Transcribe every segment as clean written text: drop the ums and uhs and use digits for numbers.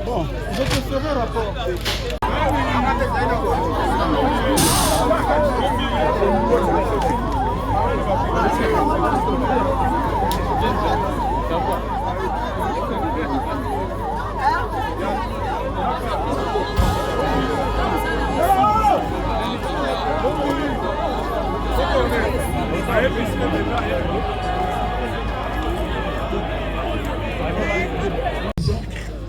Bon, je te ferai rapport.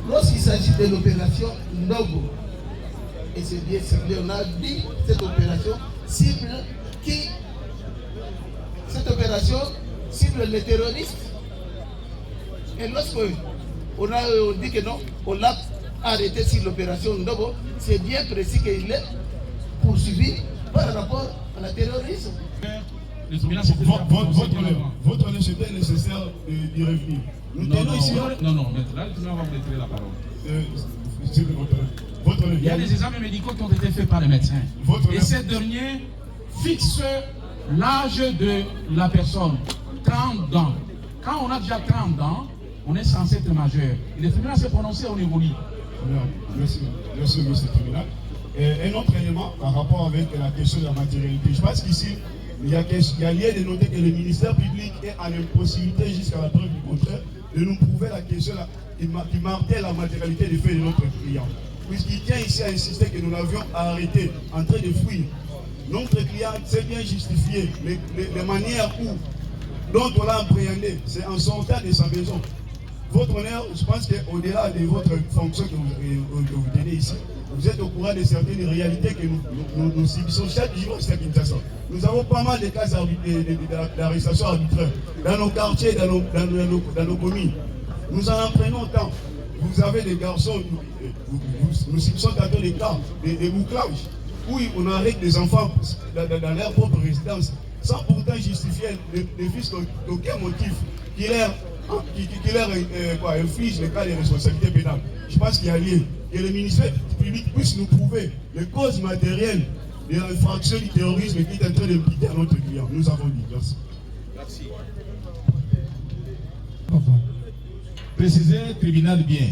Lorsqu'il s'agit de l'opération Ndogo, et c'est bien ciblé, on a dit cette opération cible les terroristes. Et lorsque on dit que non, on l'a arrêté sur l'opération Ndogo, c'est bien précis qu'il est poursuivi par rapport à la terrorisme. Votre honneur, c'était nécessaire d'y revenir. Nous tenons ici. Non, maintenant, tu vas me retirer la parole. Il y a des examens médicaux qui ont été faits par les médecins. Et ces derniers fixent l'âge de la personne, 30 ans. Quand on a déjà 30 ans, on est censé être majeur. Et le tribunal s'est prononcé, on évolue. Merci, monsieur le tribunal. Un autre élément par rapport avec la question de la matérialité. Je pense qu'ici, il y a lieu de noter que le ministère public est en impossibilité jusqu'à la preuve du contraire de nous prouver la question qui martèle la matérialité des faits de notre client. Puisqu'il tient ici à insister que nous l'avions arrêté en train de fuir. Notre client s'est bien justifié, les manières dont on l'a appréhendé, c'est en sortant de sa maison. Votre honneur, je pense qu'au-delà de votre fonction que vous tenez ici, vous êtes au courant de certaines réalités que nous subissons chaque jour à Kinshasa. Nous avons pas mal de cas d'arrestation arbitraire dans nos quartiers, dans nos communes. Nous en prenons autant. Vous avez des garçons, nous subissons tantôt des cas de bouclage, où on arrête des enfants dans leur propre résidence, sans pourtant justifier les fils d'aucun motif qui leur inflige les cas de responsabilité pénale. Je pense qu'il y a lieu que le ministère public puisse nous prouver les causes matérielles de l'infraction du terrorisme qui est en train d'impliquer à notre client. Nous avons dit. Merci. Merci. Préciser tribunal bien.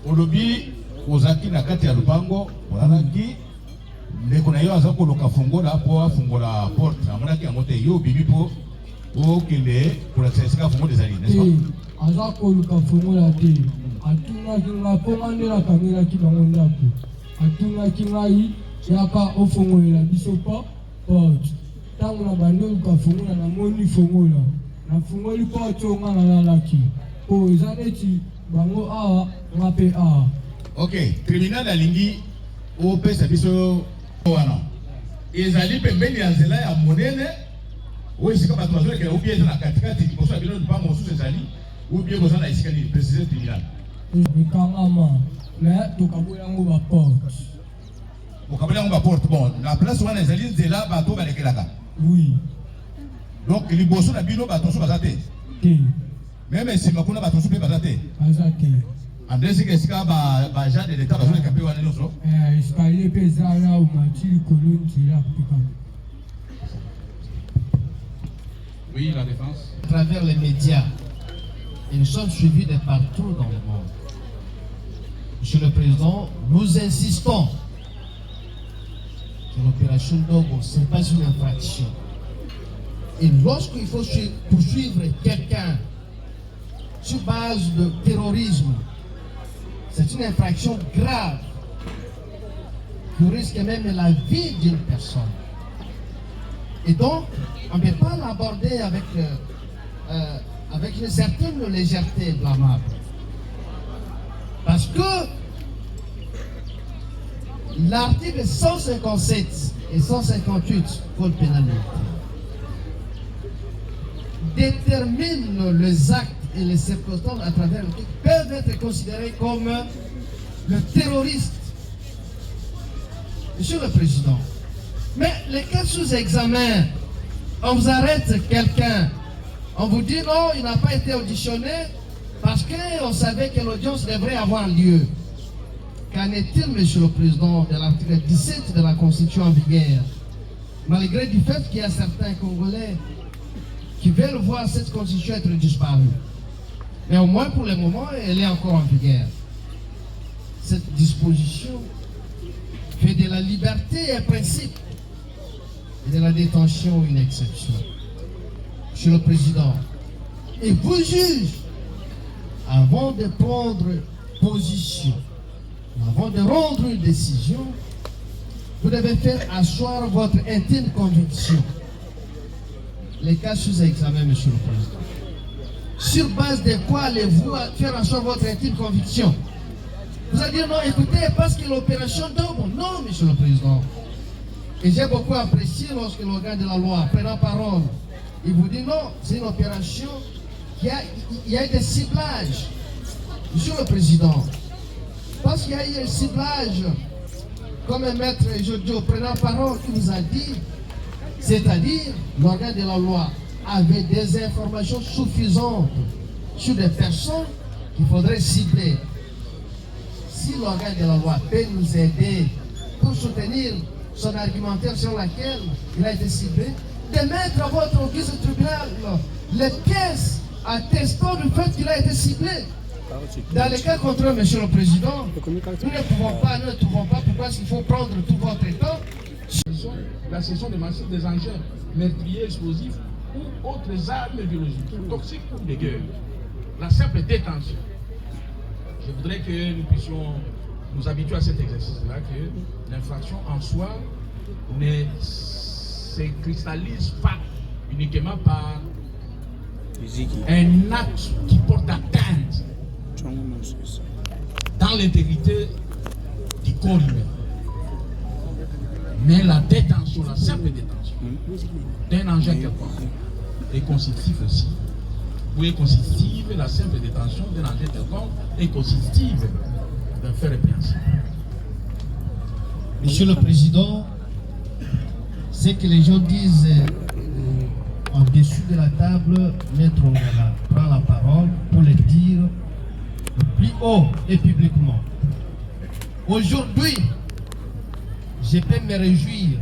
Au lobby, aux acquis na kati ya lupango, olalaki ndeko na yo aza koloka fungola po afungola porte. Amonaki yangote yo bibi po okende pour la sesika fungo des alliés, n'est-ce pas? Aza koloka fungola te. Atungaki nga komandela kangelaki bango ndako. Atungaki ngai yaka ofongolela biso pa porte. Tango na bande oluka fungola na moni fungola. Na fungoli porte nga nalalaki. Po eza neti bango awa nga pe awa. Ok, tribunal alingi opesa biso wana. Ezali pembeni ya nzela ya monene. Oyo sika bato bazolekela ou bien eza na katikati liboso ya bino lupango mosusu ezali ou bien boza na esika nini préciser tribunal. Ekangama, mais tokabola yango ba porte. Okabola yango ba porte. Bon, la place wana ezali nzela bato balekelaka. Oui. Donc liboso na bino bato so bazate. Te. Même si makuna bato so pe bazate. Bazate. Andresi que sika ba agent de l'état bazoleka pe wana nyonso. Escalier pe zala ou matili kolonti là pika. Oui, la défense. À travers les médias, et nous sommes suivis de partout dans le monde. Monsieur le Président, nous insistons que l'opération Ndogo, ce n'est pas une infraction. Et lorsqu'il faut poursuivre quelqu'un sur base de terrorisme, c'est une infraction grave qui risque même la vie d'une personne. Et donc, on ne peut pas l'aborder avec une certaine légèreté blâmable. Parce que l'article 157 et 158 Code pénal déterminent les actes et les circonstances à travers lesquels peuvent être considérés comme le terroriste. Monsieur le Président, mais les cas sous examen, on vous arrête quelqu'un, on vous dit non, il n'a pas été auditionné parce qu'on savait que l'audience devrait avoir lieu. Qu'en est-il, Monsieur le Président, de l'article 17 de la Constitution en vigueur? Malgré du fait qu'il y a certains Congolais qui veulent voir cette Constitution être disparue. Mais au moins pour le moment, elle est encore en vigueur. Cette disposition fait de la liberté un principe et de la détention une exception. Monsieur le Président, et vous juge, avant de prendre position, avant de rendre une décision, vous devez faire asseoir votre intime conviction. Les cas sous examen, Monsieur le Président. Sur base de quoi allez-vous faire asseoir votre intime conviction? Vous allez dire non, écoutez, parce que l'opération d'ombre. Non, Monsieur le Président. Et j'ai beaucoup apprécié lorsque l'organe de la loi prend la parole. Il vous dit non, c'est une opération qui il y a des ciblages. Monsieur le Président, parce qu'il y a eu un ciblage, comme un maître Jodio prenant la parole qui vous a dit, c'est-à-dire l'organe de la loi avait des informations suffisantes sur des personnes qu'il faudrait cibler. Si l'organe de la loi peut nous aider pour soutenir son argumentaire sur laquelle il a été ciblé, de mettre à votre guise de tribunal les pièces attestant du fait qu'il a été ciblé. Dans les cas contraires, Monsieur le Président, nous ne trouvons pas pourquoi il faut prendre tout votre temps. La cession de massifs des engins meurtriers, explosifs ou autres armes biologiques, toxiques ou de guerre. La simple détention. Je voudrais que nous puissions nous habituer à cet exercice-là, que l'infraction en soi ne se cristallise pas uniquement par un acte qui porte atteinte dans l'intégrité du corps humain. Mais la détention, la simple détention d'un engin quelconque est constitutive aussi. Ou est constitutive, la simple détention d'un engin quelconque est constitutive d'un fait répréhensible. Monsieur le Président, ce que les gens disent en dessous de la table, Maître Ongala prend la parole pour le dire le plus haut et publiquement. Aujourd'hui, je peux me réjouir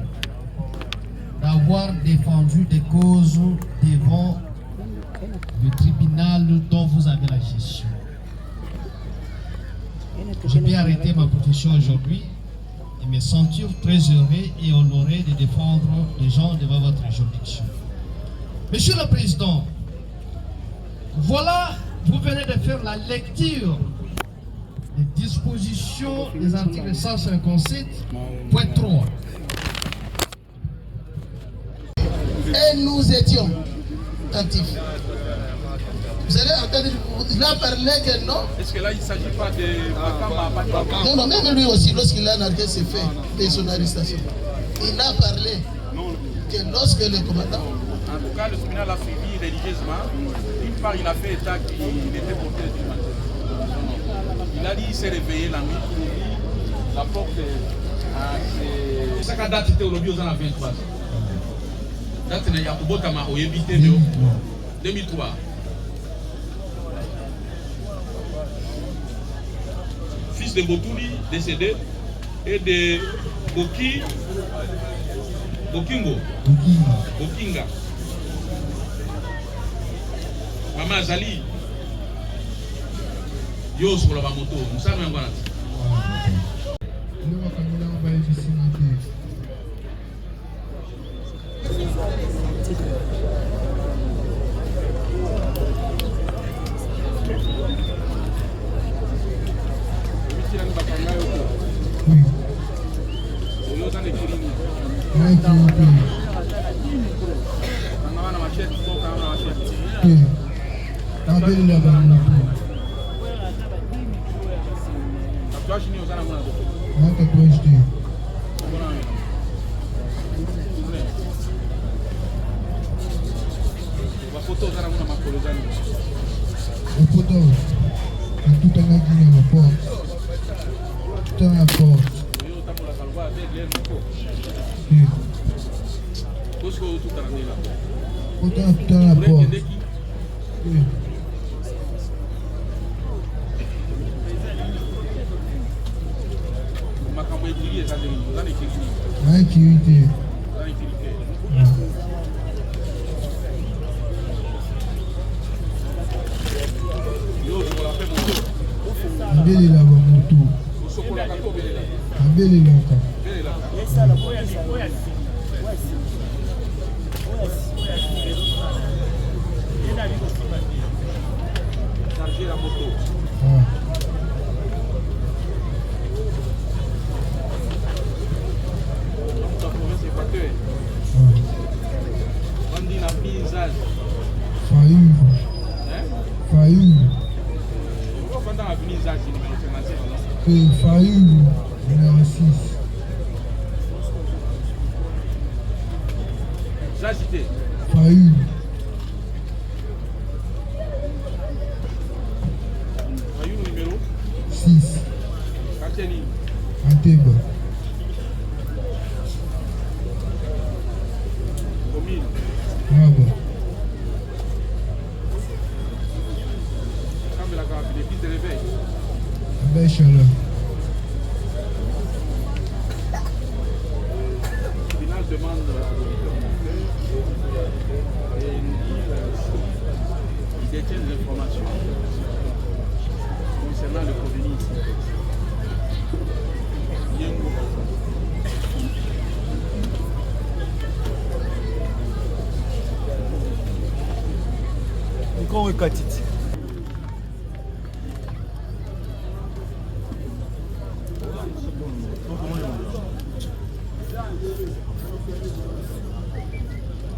d'avoir défendu des causes devant le tribunal dont vous avez la gestion. Je peux arrêter ma profession aujourd'hui et me sentir très heureux et honoré de défendre les gens devant votre juridiction. Monsieur le Président, voilà, vous venez de faire la lecture des dispositions des articles 157.3. Et nous étions attentifs. Vous allez entendre, il a parlé que non. Est-ce que là, il ne s'agit pas de Bakamba? Non, non, même lui aussi, lorsqu'il a nargué ses faits et son arrestation, il a parlé que lorsque le commandant... En tout cas, le tribunal a suivi religieusement. D'une part, il a fait état qu'il était porté du matin. Il a dit qu'il s'est réveillé la nuit, il a dit la porte à ses... Chaque date, c'était au lobby aux ans 23. Date, il y a Yakubo Tama, au Yébité, 2003. Fils de Botouli, décédé, et de Bokinga. Maman Azali, yo sur la moto, nous savons un Thank you.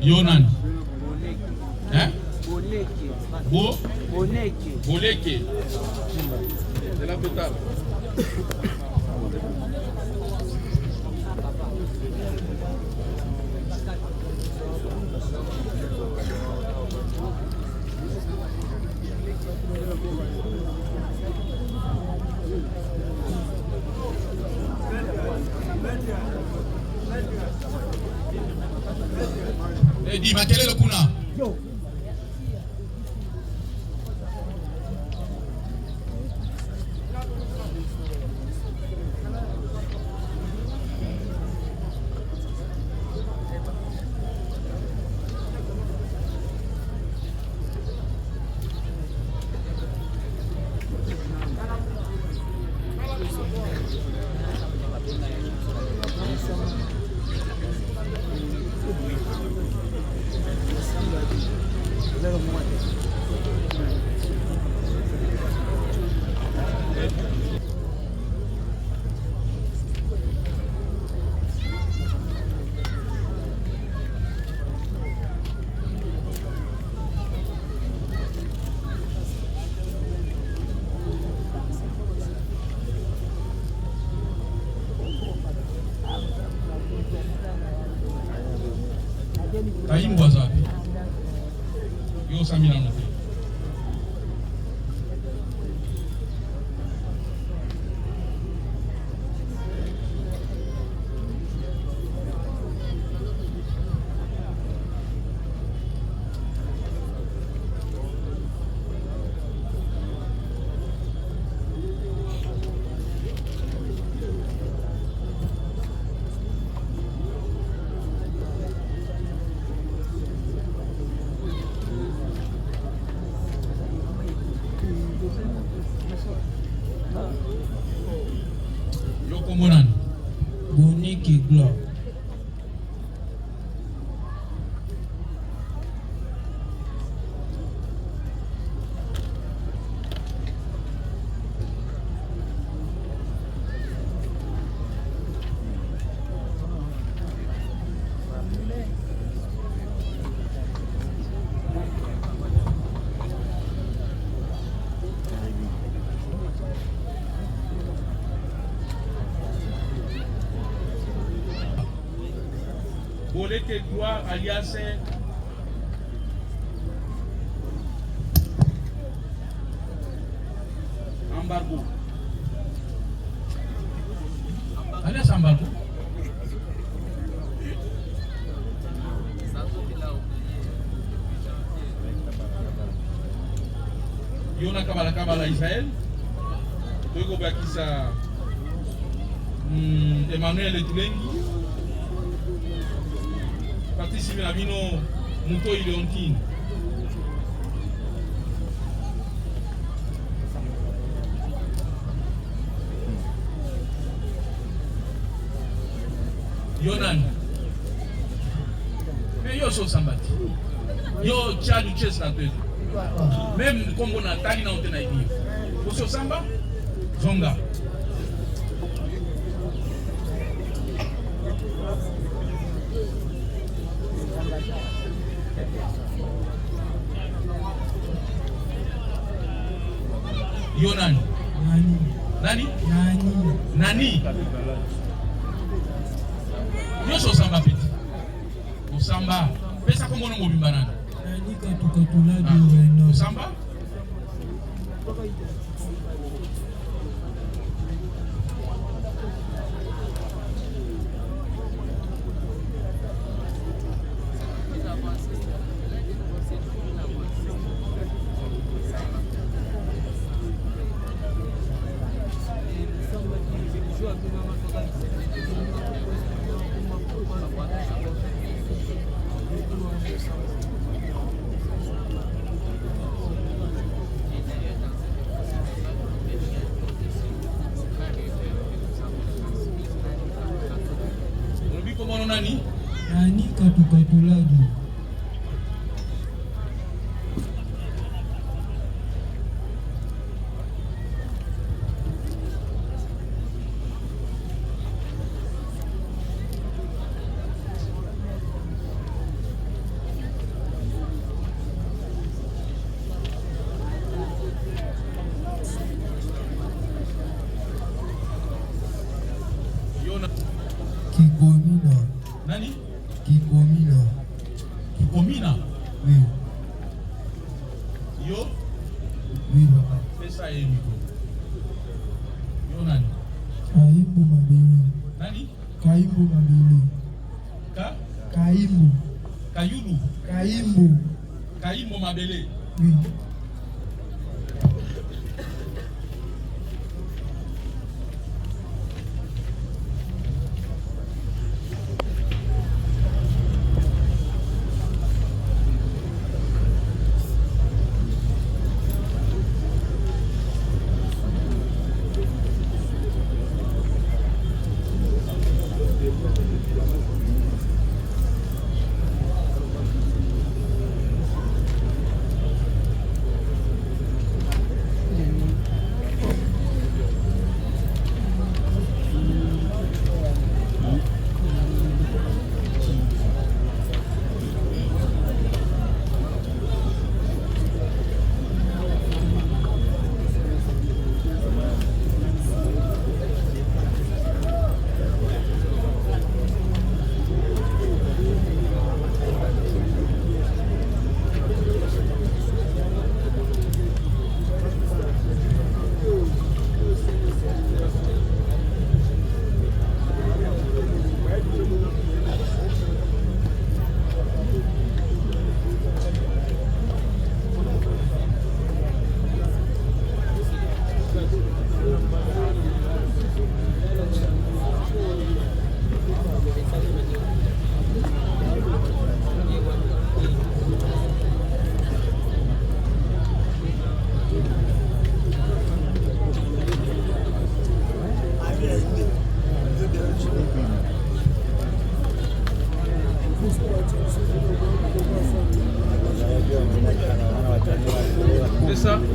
Yonan. Hein? Boleke. C'est la totale. Di makelele kuna. Kaimbwa zapi? Yo samina no. Boniki Globe. Bolete Gloire alias Embargo. Alias Embargo. Yona Kabala Israël. Togo Bakisa Emmanuel Tulengi. Participe à Vino Muto Ileontine. Yonan. Mais yo so sambati. Yo chalu chess na tete. Même comme on a tali na ontena ibi. Ko so samba? Zonga. Yonan. Nani? Nani? Yo so samba peti. O samba. Pesa como no mobi banana. Nani katukatula diyo O samba? Nani katukatula diyo. Kikomina. Nani? Kikomina. Kikomina? Oui. Yo? Oui, papa. Pesa ye miko. Yo nani? Kaimbu Mabele. Nani? Kaimbu Mabele. Kaimbu. Kayulu. Kaimbu. Kaimbu Mabele. Oui.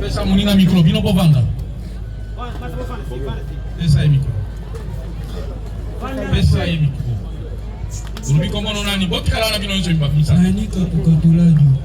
Pesa muninga micro, bino bovanga. Pesa ye micro. Pesa ye micro. Urubi komo no nani, boti kala na bino nso imba misa. Nani katukatula diyo.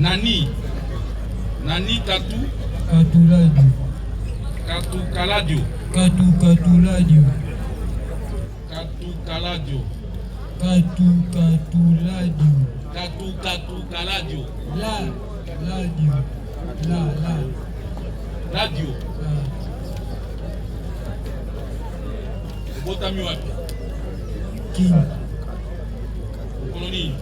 Nani Katu Katuladio. Katukaladio. Katuladio. Katukaladio. Katuladio. Katukaladio. Radio. Radio. Botami wapi? King. Koloni.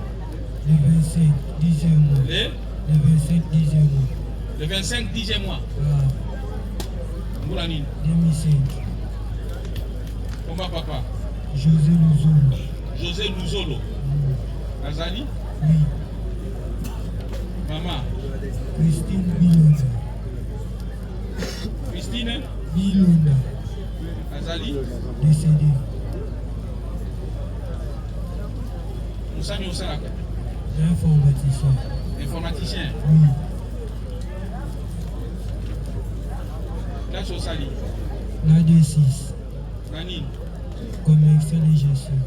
Le 25 10e mois. Le 25 10e mois. Le 25 10e mois. Moulani. 2005. Comment papa? José Luzolo. Azali? Oui. Maman? Christine Bilonda. Azali? Décédé. Moussami Osalaka? Informaticien? Oui. Classe Osali? La D6. Nani? Commercial et gestion.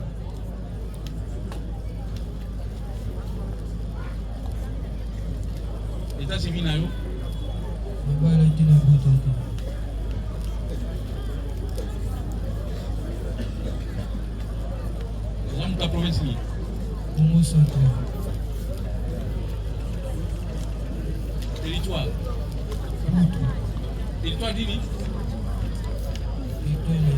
État civil na yo? La province ni? Congo central. Territoire? Territoire d'Ini? Territoire de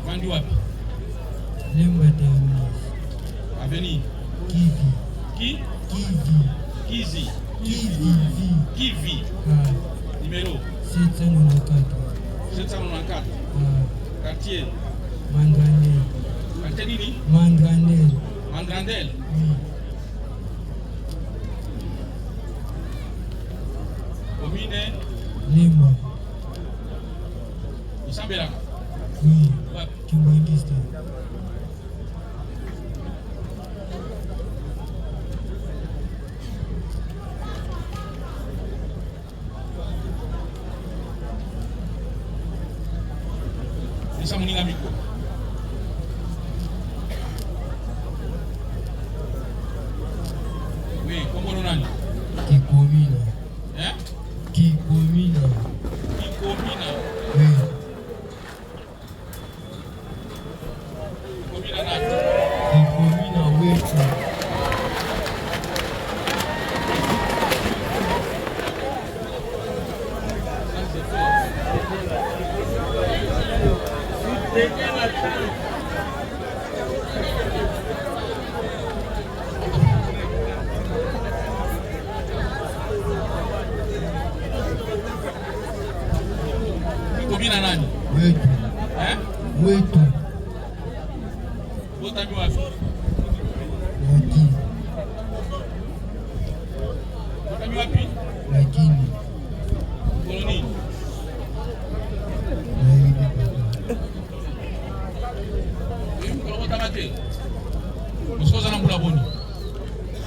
Vendu wapi? Lemba Terminus. Avenue? Kivi. Qui? Kivi. Kizi? Kivi? Numéro? 794. 794? Quartier? Mangandel. Quartier Nini? Mangandel. Oui. Commune? Lemba. Isambela? Oui. Kimbangiste. Isa muninga miko. Oui, comment on a? Kikomina. Hein? Kikomina. Oui. Kikomina wetu. Kikomina nani? Wetu. Hein? Wetu. Botami wapi? Lakini. Botami wapi? Lakini. Koloni. Mosco zana mbula boni.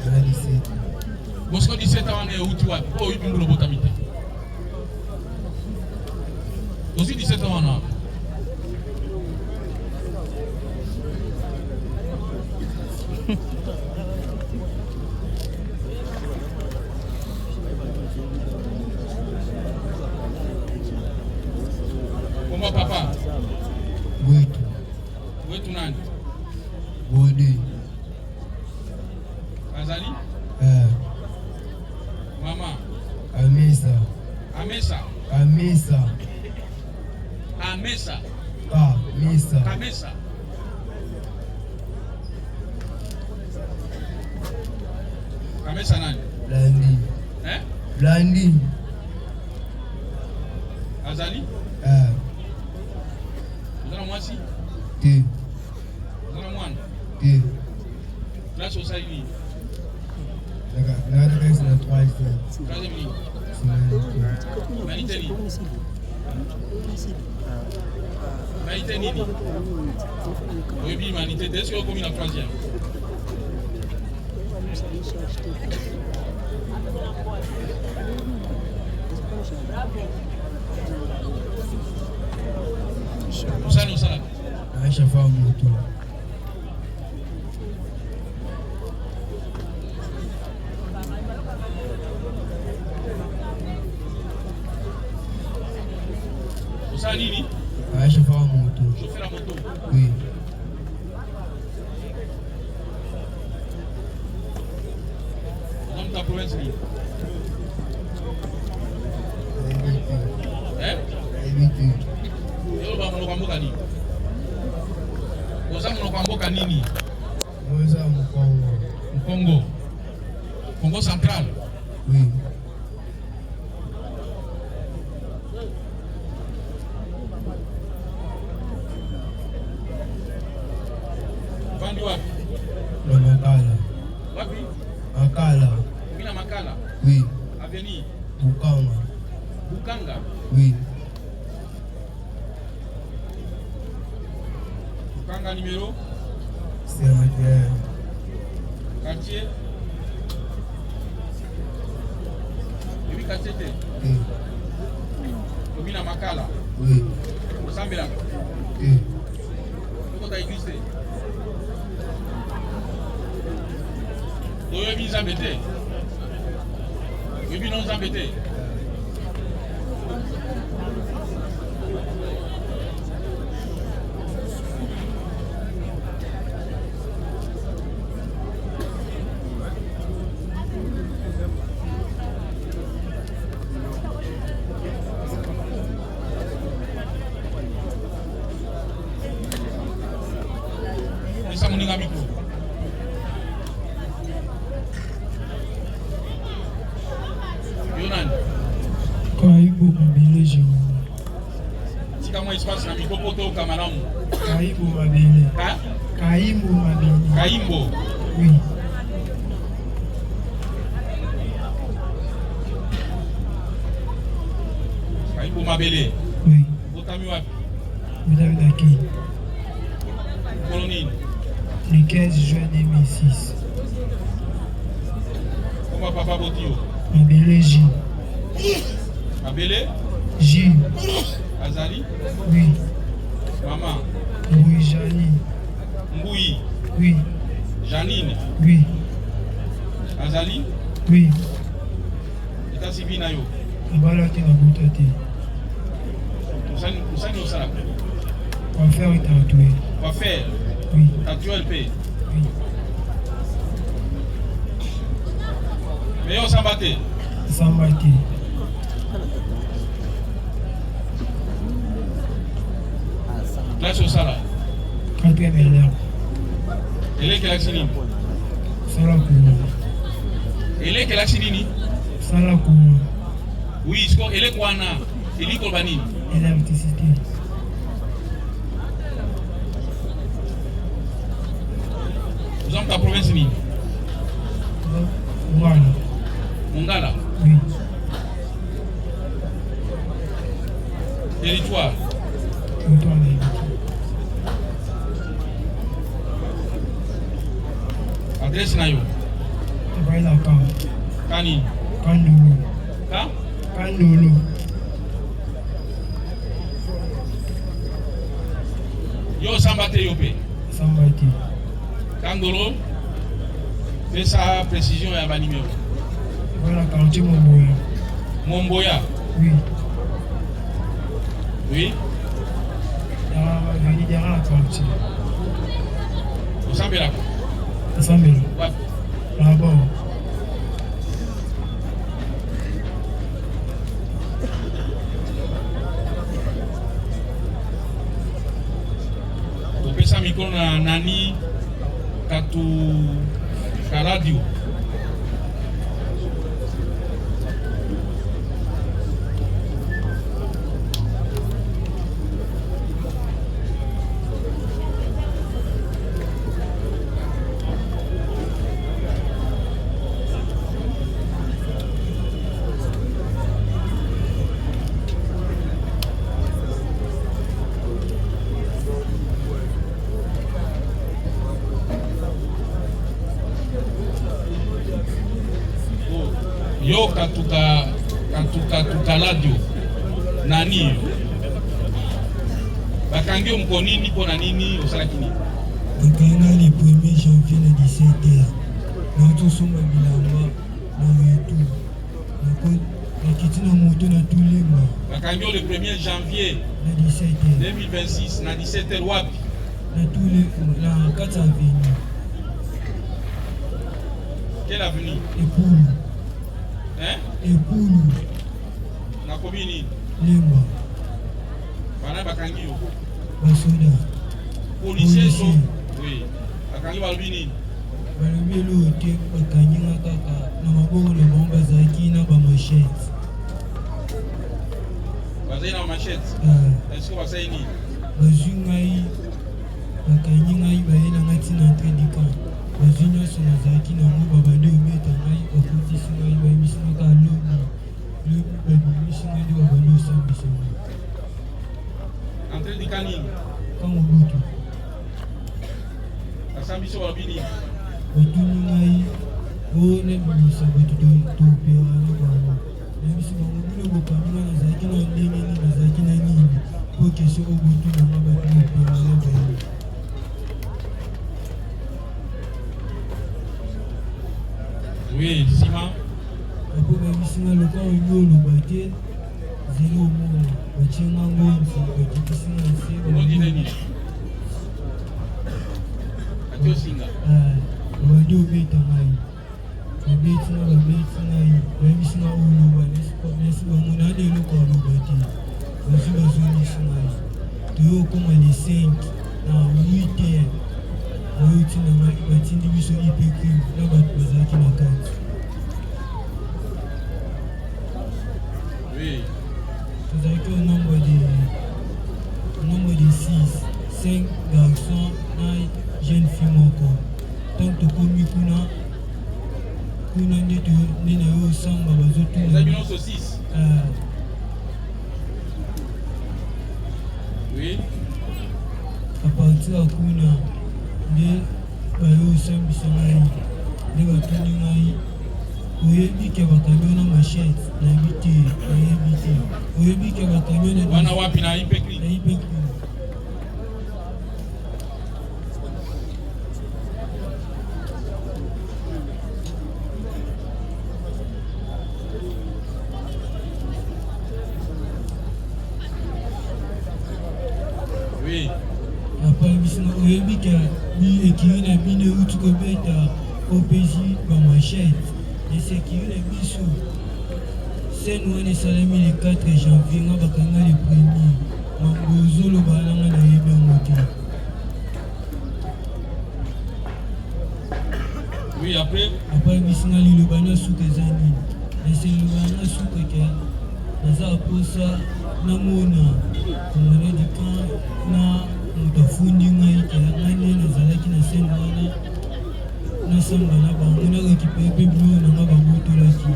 17. Mosco 17 wana uti wapi? Oh, hivi mbula botami te. Dosi 17 wana. Comment papa? Wetu. Wetu nani? Bode. Azali? Mama? Amesa. Amesa? Amesa. Amesa? Amesa. Amesa? Amesa nani? Blandi. Eh? Blandi. Azali? Uzana mwasi? Te. Uzana mwana? Te. Classe au saïli? La reste na 3 Troisième ligne? Manité nini? Manité nini? Oui, manité. Est-ce que vous avez la troisième? Nous chauffeur moto. Ça nini? Chauffeur moto. Chauffeur à moto. Oui. Dans ta province ni? Hein? Yo ba mlo kwamboka nini? Oza mlo kwamboka nini? Oza Mkongo. Congo. Congo central. Oui. Vandi wapi? Na Makala. Wapi? Makala. Mina Makala. Oui. Avenue Bukanga. Bukanga. Oui. Bukanga numéro? C'est un Quartier? Oui, quartier te? Oui. Mina Makala. Oui. Osambela. Oui. Kota église. Oyebi Nzambe te? Oyebi non Nzambe te? Esa moninga micro. Yonan. Kaibu Mabele Jérôme. Tika mo espace na micro poto kamalamu. Kaibu Mabele. Ka? Kaibu Mabele. Kaimbo. Oui. Kaimbo Mabele. Oui. Botami wapi? Madame Daki. Colonie. Le 15 juin 2006. Comment papa Botio? Mabele J. Mabele? J. Azali? Oui. Maman? Oui, Janine. Mboui? Oui. Janine? Oui. Azali? Oui. État civil na yo? Abalaki na Boutati. Usani osala? On va faire un tatoué. On va faire? Oui. Tatoué LP? Oui. Mais on s'en battait? Sambati. Classe au sala? 4e élève. Elle est quelle accident? Salakouma. Elle est quelle accident? Salakouma. Oui, elle est quoi? Elle est quoi? Électricité. Nous sommes ta province ni? Voilà. Mongala? Oui. Territoire? Territoire d'Haïti. Adresse na yo? Travaille la carte. Kani? Kandolo. Ka? Kandolo. Yo Sambate Yope? Sambati. Kandolo? Fais sa précision et un numéro. Voilà, quartier Momboya. Momboya? Oui. Oui? Il y a un quartier. Osambela? Asambela. Ouais. Là-bas. Opesa mikono na nani katu ka radio? Yo katuka radio nani Bakangi mkonini pona nini osala kini? Bakanga le 1er janvier na 17h. Na tosomba bilamba na wetu. Na kitina moto na tulema. Bakangi le 1er janvier na 17h. 2026 na 17h wapi? Na tulema na 4 avenue. Quelle avenue? Epoulu. Hein? Epoulu. Na commune Lemba. Bana bakangi yo. Basoda. Policiers sont. Oui. Bakangi balbini. Balobi lo te bakangi nga kaka na maboko na bango bazalaki na bamachete. Bazali na machete. Est-ce que bazali nini? Bazwi ngai bakangi ngai bayela nga ntina entrée du camp. Bazwi nyonso nazalaki nango babandi ometa ngai bakotisi ngai bayebisi nga kaka lobi babimisi ngai nde babandi osambisa ngai. Entrée du camp nini? Camp Mobutu. Basambisi balbini. Batuni ngai oyo nabimisa bato topera na bango. Nabimisi bango bino bokangi nga nazalaki na ndenge nini nazalaki na nini po kese obutu nanga bato topera na bango. Oui, Sima. Apo babisi nga loka oyo oloba te zelo omona batie nga ngonzi bakitisi nga nse babandi obeta ngai babeti ngai bayebisi nga oloba nesi bango nani eloko oloba te bazwi bazongisi ngai toyo okoma le 5 na 8h bayoti na ngai batindi biso ipecrim na bato bazalaki na kati. Tozalaki au nombre de 5 garçons na jeune fille moko. Tant tokomi kuna nde na yo osamba bazotuna. Oui. A partir ya kuna nde bayo osambisa ngai nde batuni ngai oyebi ke bakamio na machete nayebi te oyebi ke bakamio na wana wapi na ipekli oui apa bisina oyebi ke bi ekiri na bino euti kobeta OPJ bamachete esekiri na biso scène wana esalami le 4 janvier nga bakanga le 1er mambo ozoloba nanga nayebi yango te. oui après bisinga liloba na suka eza nini naseloba na suka ke naza aposa namona komona dikan na moto afundi ngai ke ngai nde nazalaki na scène wana nasamba na bango narekipere mpe bilo nanga babotolaki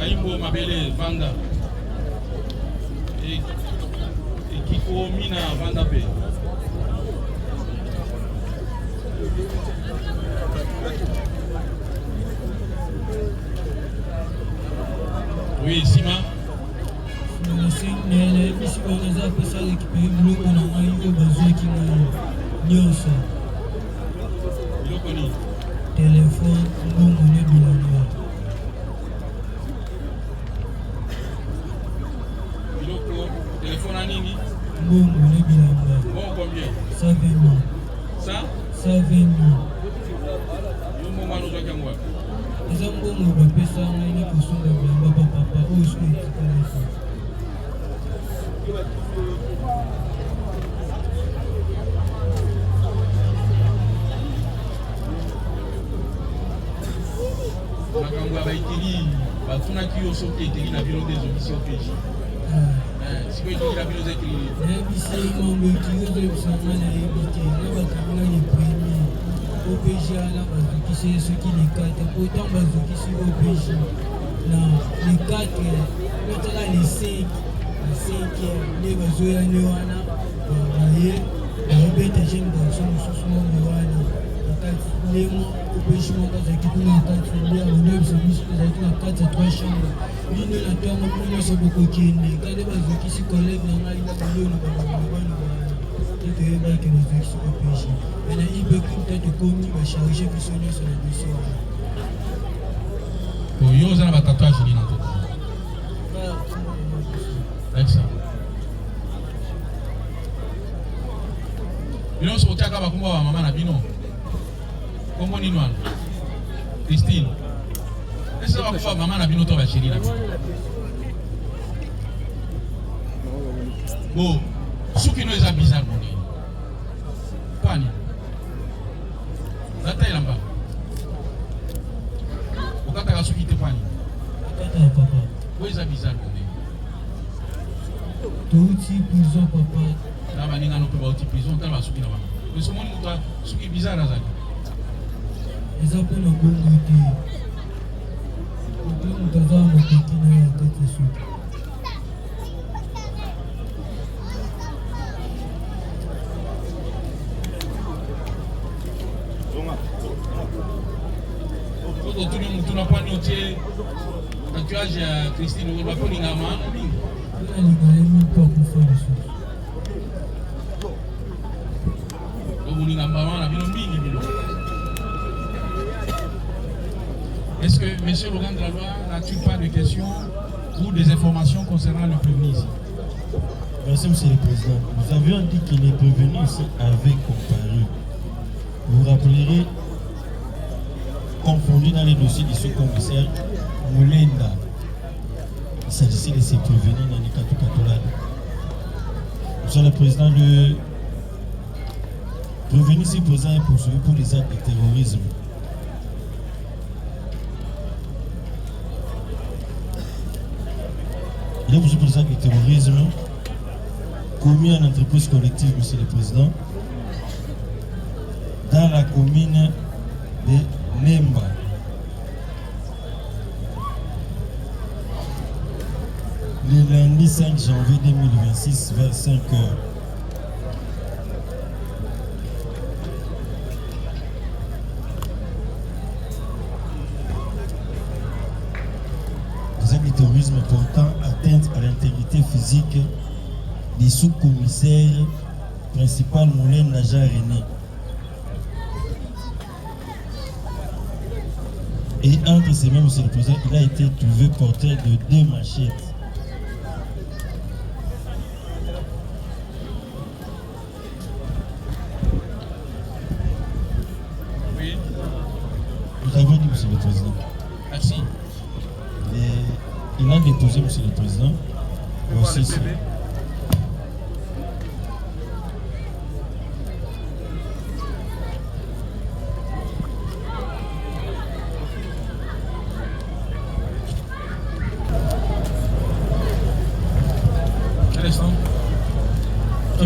Aimbo Mabele Vanda Kiko Mina Vanda Pe. Oui, Sima. nayebisi bango naza apesa récupéré biloko na ngai oyo bazwaki ngai nyonso. Biloko nini? Telefone, mbongo na bilanga. Téléphone à Nini? Bon, on est bien là. Bon, combien? 120 000. Ça? 120 000. Yo moment nous avons quoi? Les hommes vont me payer ça, on est pour son papa, où est-ce que tu connais ça? Makambo abaitili batunaki yo soki eteli na bino des officiers OPJ. Siko eteli na bino zekili. Nayebisi mambo etili ozobisanga nayebi te nga bakanga le premier OPJ ala bazokisi ye soki le 4 pourtant bazokisi OPJ na le 4 notala le 5 nde bazoya nde wana baye bayobeta jeune garçon mosusu moko wana nakati ndemo OPJ moko azalaki kuna na kati nde abonde bisa biso ezalaki na kati ya 3 chambre bino na ntango mpo nyonso bokokende kade bazokisi kolege na ngai na baloni bana toyebaki bazokisi kopeshe me na ibeki mta tokomi bacharge biso nyonso na biso yo oza na batatouage nini na toto ça. Bino nyonso botiaka bakombo ba mama na bino kombo nini wana Christine esa bakombo ba mama na bino to bachéri na bino bon soki no eza bizarre monene pani nata elamba okataka soki te pani okataka papa o eza bizarre monene touti prison papa na baningano mpe bauti prison tala basuki na bango mais omoni moto soki bizarre azali eza mpe na bongo te mpe moto aza na motoki na ya kati ya suki otuni motu na pani otie tatouage ya Christine okoba mpe olingama ano mingi alingala ye mpe akufa lisusu okolingama na bino mingi bino. Est-ce que M. Laurent de la Loi n'a-t-il pas de questions ou des informations concernant le prévenu ici? Merci, Monsieur le Président. Nous avions dit que les prévenus ici avaient comparu. Vous vous rappellerez, confondu dans les dossiers du sous-commissaire Moulenda. Il s'agissait de ces prévenus dans les Katou-Katolade. Monsieur le Président, le prévenu s'est présent et poursuivi pour les actes de terrorisme. Il est poursuivi pour les actes de terrorisme commis en entreprise collective, Monsieur le Président, dans la commune de Nemba. Le lundi 5 janvier 2026 vers 5 heures. Des actes de terrorisme portant atteinte à l'intégrité physique des sous-commissaires principal Moulin Naja René. Et entre ces mêmes, Monsieur le Président, il a été trouvé porteur de 2 machettes. Oui. Nous avons dit, Monsieur le Président. Merci. Et il a déposé, Monsieur le Président. Voici ça.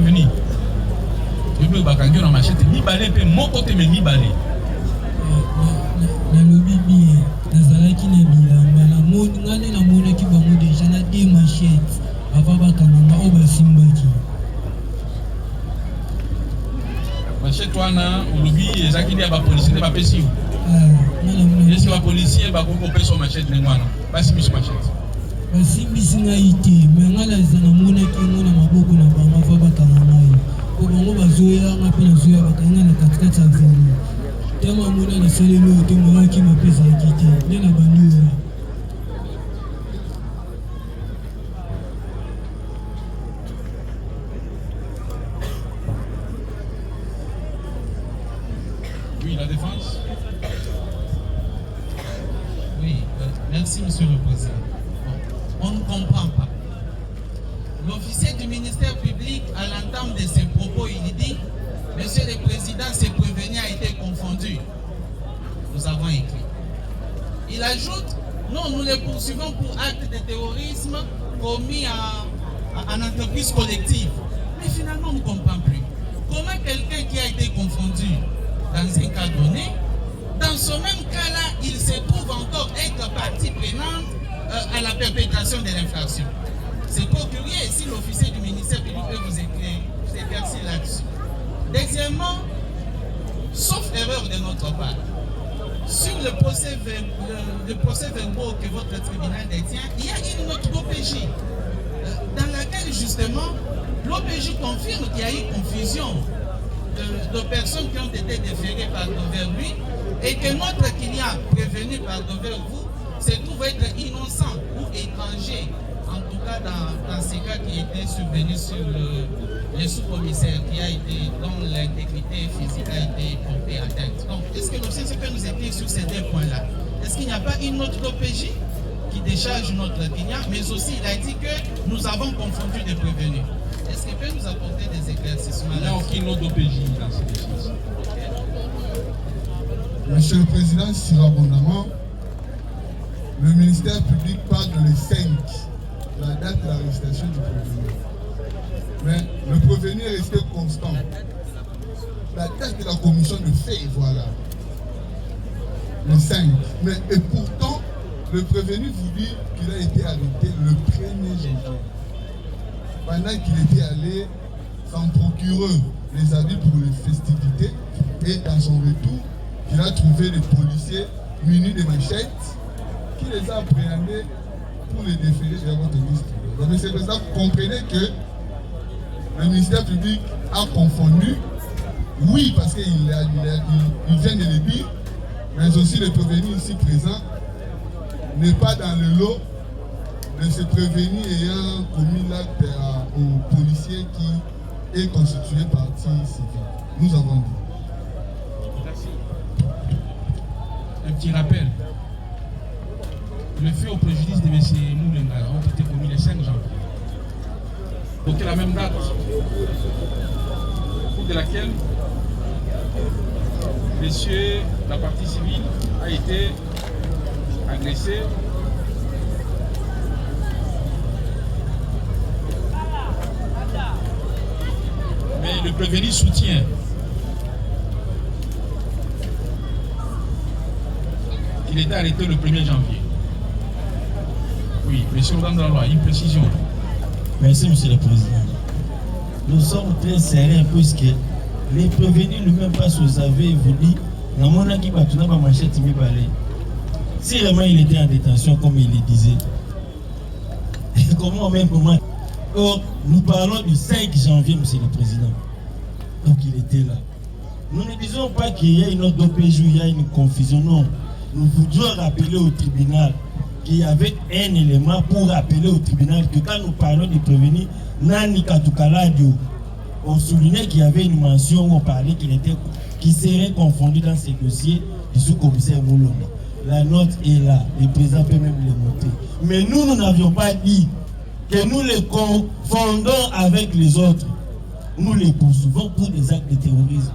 Veni. Je veux bakangi na machette ni balé pe moko te me ni balé. Na lobi bien nazalaki na bilamba na moni ngane na moni ki bango déjà na 2 machettes avant bakanga o basimbaki. Machette wana olobi ezaki dia ba policier ba pesi. Est-ce ba policier ba ko pesa machette ngwana? Basi biso machette. Basimbisi ngai te me ngala ezana monaki ngo na maboko na bango va bakanga ngai po bango bazoya nga mpe nazoya bakanga na katikati ya veni tema mona na selelo te moaki mapesa yaki te nde na banioya Oui, la défense. Oui, merci Monsieur le Président. On ne comprend pas. L'officier du ministère public, à l'entame de ses propos, il dit « Monsieur le Président, ses prévenus a été confondu. » Nous avons écrit. Il ajoute « Non, nous les poursuivons pour actes de terrorisme commis en entreprise collective. » Mais finalement, on ne comprend plus. Comment quelqu'un qui a été confondu dans un cas donné, dans ce même cas-là, il se trouve encore être partie prenante à la perpétration de l'infraction. C'est pas curieux si l'officier du ministère public peut vous éclaircir là-dessus. Deuxièmement, sauf erreur de notre part, sur le procès verbal que votre tribunal détient, il y a une autre OPJ dans laquelle justement l'OPJ confirme qu'il y a eu confusion de personnes qui ont été déférées par devers lui et que notre client prévenu par devers vous se trouve être innocent ou étranger, en tout cas dans ces cas qui étaient survenus sur le sous-commissaire dont l'intégrité physique a été portée atteinte. Donc, est-ce que l'officier peut nous écrire sur ces deux points-là? Est-ce qu'il n'y a pas une autre OPJ qui décharge notre client, mais aussi il a dit que nous avons confondu des prévenus? Est-ce qu'il peut nous apporter des éclaircissements? Il n'y a aucune autre OPJ dans ce dossier. Monsieur le Président, sur abondamment, le ministère public parle de le 5, la date de l'arrestation du prévenu. Mais le prévenu est resté constant. La date de la commission de fait, voilà. Le 5. Et pourtant, le prévenu vous dit qu'il a été arrêté le 1er janvier. Pendant qu'il était allé s'en procurer les habits pour les festivités, et dans son retour, il a trouvé des policiers munis de machettes qui les a appréhendés pour les déférer vers votre ministre. Donc, M. le Président, vous comprenez que le ministère public a confondu, oui, parce qu'il vient de le dire, mais aussi le prévenu ici présent n'est pas dans le lot de ce prévenu ayant commis l'acte aux policiers qui est constitué partie civile. Nous avons dit. Merci. Un petit rappel. Le fait au préjudice de M. Moulenga ont été commis le 5 janvier. Donc la même date au cours de laquelle monsieur, la partie civile, a été agressé. Mais le prévenu soutient qu'il était arrêté le 1er janvier. Oui, monsieur le Président de la loi, une précision. Merci, Monsieur le Président. Nous sommes très sérieux puisque les prévenus lui-même passent aux aveux et vous dit si vraiment il était en détention comme il le disait, comment même pour moi? Or, nous parlons du 5 janvier, Monsieur le Président. Donc il était là. Nous ne disons pas qu'il y a une autre OPJ, il y a une confusion. Non. Nous voudrions rappeler au tribunal qu'il y avait un élément pour rappeler au tribunal que quand nous parlons de prévenir, Nani Katukaladio, on soulignait qu'il y avait une mention où on parlait qu'il serait confondu dans ces dossiers du sous-commissaire Moulonga. La note est là, le président peut même le montrer. Mais nous n'avions pas dit que nous les confondons avec les autres. Nous les poursuivons pour des actes de terrorisme.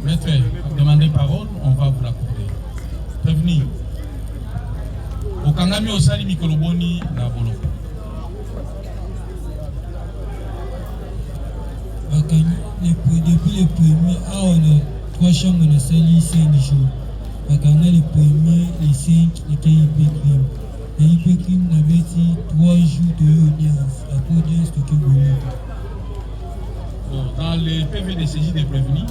Maître, demandez parole, on va vous l'accorder. Prévenir. Au Kangami au Sali Mikoloboni na Bolo. Depuis le premier, on a 3 chambres de Sali 5 jours. Bakanga le premier, les 5, les KIP crime. Les KIP crime n'avaient dit 3 jours de audience. La audience de Kéboué. Dans le PV de saisie des prévenus,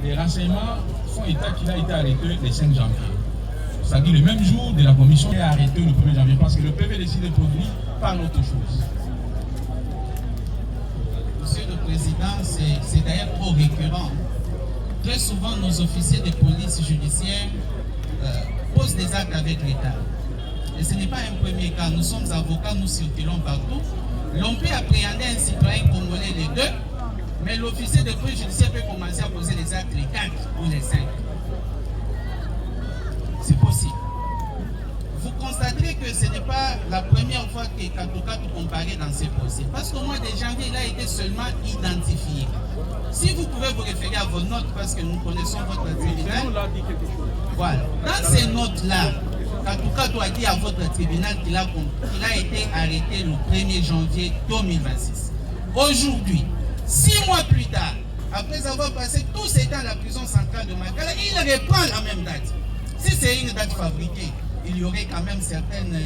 les renseignements font état qu'il a été arrêté le 5 janvier. C'est-à-dire le même jour de la commission, il est arrêté le 1er janvier parce que le PV de saisie des prévenus parle autre chose. Monsieur le Président, c'est d'ailleurs trop récurrent. Très souvent, nos officiers de police judiciaire posent des actes avec l'État. Et ce n'est pas un premier cas. Nous sommes avocats, nous circulons partout. L'on peut appréhender un citoyen congolais les 2, mais l'officier de police judiciaire peut commencer à poser les actes les 4 ou les 5. C'est possible. Vous constaterez que ce n'est pas la première fois que Katuka tout comparé dans ces procès. Parce qu'au mois de janvier, il a été seulement identifié. Si vous pouvez vous référer à vos notes, parce que nous connaissons votre tribunal, voilà. Dans ces notes-là, Katuka a dit à votre tribunal qu'il a été arrêté le 1er janvier 2026. Aujourd'hui, 6 mois plus tard, après avoir passé tous ces temps à la prison centrale de Makala, il reprend la même date. Si c'est une date fabriquée, il y aurait quand même certaines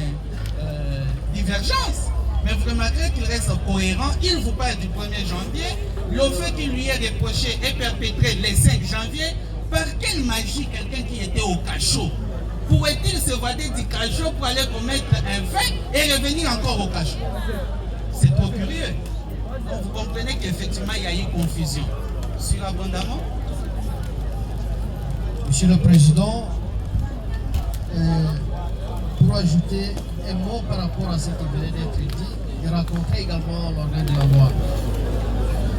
divergences. Mais vous remarquerez qu'il reste cohérent. Il vous parle du 1er janvier. Le fait qu'il lui est reproché est perpétré le 5 janvier. par quelle magie quelqu'un qui était au cachot pourrait-il s'évader du cachot pour aller commettre un fait et revenir encore au cachot? C'est trop curieux. Donc vous comprenez qu'effectivement il y a eu confusion. Sur abondamment. Monsieur le Président, pour ajouter un mot par rapport à ce qui venait d'être dit et raconter également l'organe de la loi.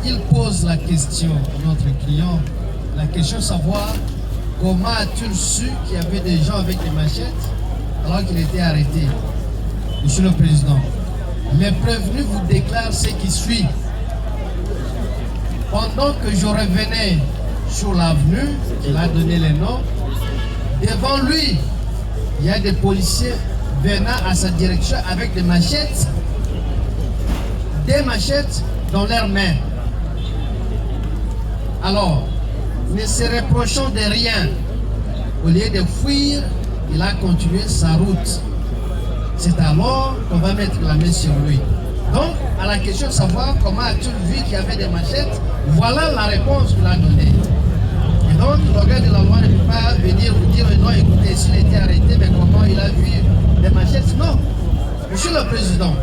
Il pose la question à notre client, la question de savoir comment a-t-il su qu'il y avait des gens avec des machettes alors qu'il était arrêté. Monsieur le Président, les prévenus vous déclarent ce qui suit. Pendant que je revenais sur l'avenue, il a donné les noms, devant lui, il y a des policiers venant à sa direction avec des machettes dans leurs mains. Alors, ne se reprochant de rien, au lieu de fuir, il a continué sa route. C'est alors qu'on va mettre la main sur lui. Donc, à la question de savoir comment a-t-il vu qu'il y avait des machettes, voilà la réponse qu'il a donnée. Et donc, l'organe de la loi ne peut pas venir vous dire non, écoutez, s'il était arrêté, mais comment il a vu des machettes? Non. Monsieur le Président,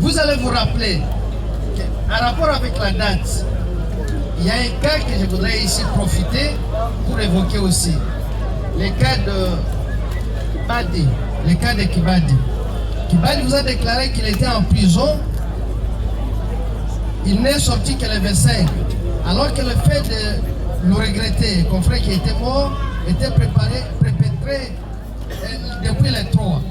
vous allez vous rappeler qu'en rapport avec la date, il y a un cas que je voudrais ici profiter pour évoquer aussi. Le cas de Badi, le cas de Kibadi. Kibadi vous a déclaré qu'il était en prison. Il n'est sorti que le 25. Alors que le fait de le regretter, confrère qui était mort, était perpétré depuis les 3.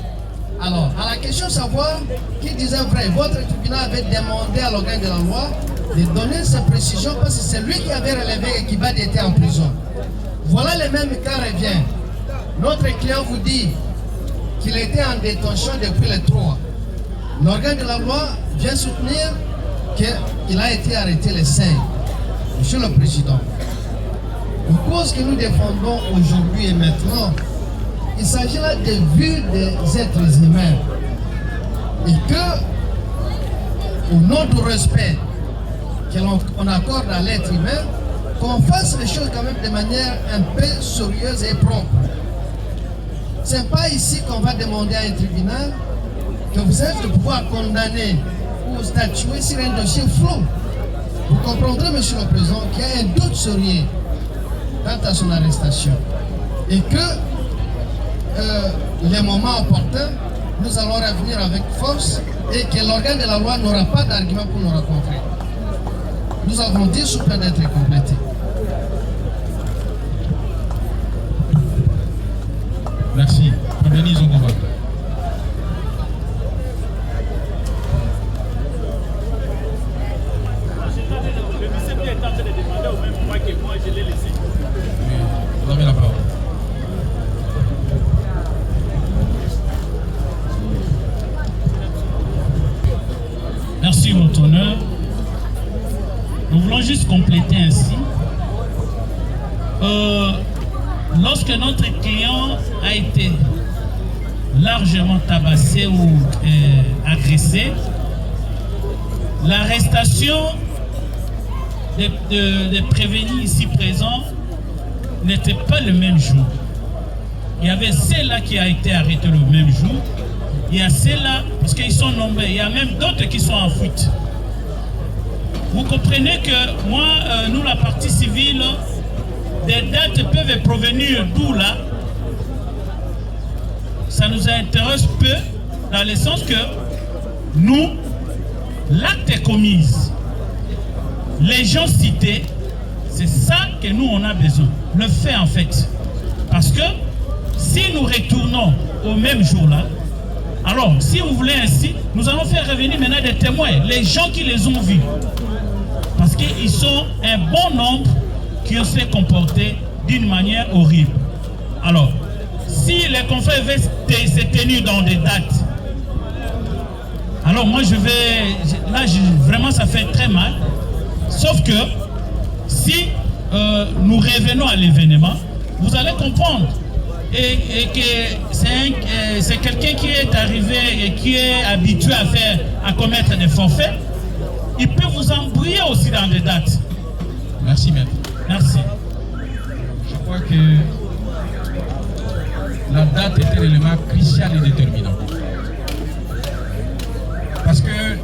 Alors, à la question de savoir qui disait vrai, votre tribunal avait demandé à l'organe de la loi de donner sa précision parce que c'est lui qui avait relevé et Kibadi était en prison. Voilà le même cas revient. Notre client vous dit qu'il était en détention depuis les 3. L'organe de la loi vient soutenir qu'il a été arrêté le 5. Monsieur le Président, la cause que nous défendons aujourd'hui et maintenant, il s'agit là de vue des êtres humains. Et que, au nom du respect qu'on accorde à l'être humain, qu'on fasse les choses quand même de manière un peu sérieuse et propre. Ce n'est pas ici qu'on va demander à un tribunal que vous avez de pouvoir condamner ou statuer sur un dossier flou. Vous comprendrez, Monsieur le Président, qu'il y a un doute sérieux quant à son arrestation. Et que les moments opportuns, nous allons revenir avec force et que l'organe de la loi n'aura pas d'argument pour nous rencontrer. Nous avons dit sous peine d'être complétés. Merci. Denis Zongova. Vous avez la parole. Merci, votre honneur. Nous voulons juste compléter ainsi. Lorsque notre client a été largement tabassé ou agressé, l'arrestation des prévenus ici présents n'était pas le même jour. Il y avait celle-là qui a été arrêtée le même jour. Il y a celle-là, parce qu'ils sont nombreux, il y a même d'autres qui sont en fuite. Vous comprenez que moi, nous, la partie civile, des dates peuvent provenir d'où là. Ça nous intéresse peu, dans le sens que nous, l'acte est commis. Les gens cités, c'est ça que nous, on a besoin. Le fait, en fait. Parce que si nous retournons au même jour là, alors, si vous voulez ainsi, nous allons faire revenir maintenant des témoins, les gens qui les ont vus. Parce qu'ils sont un bon nombre qui ont se comporter d'une manière horrible. Alors, si les confrères veulent se tenir dans des dates, alors moi je vais, là vraiment ça fait très mal. Sauf que si nous revenons à l'événement, vous allez comprendre. Et que c'est quelqu'un qui est arrivé et qui est habitué à commettre des forfaits, il peut vous embrouiller aussi dans des dates. Merci, maître. Merci. Je crois que la date est un élément crucial et déterminant. Parce que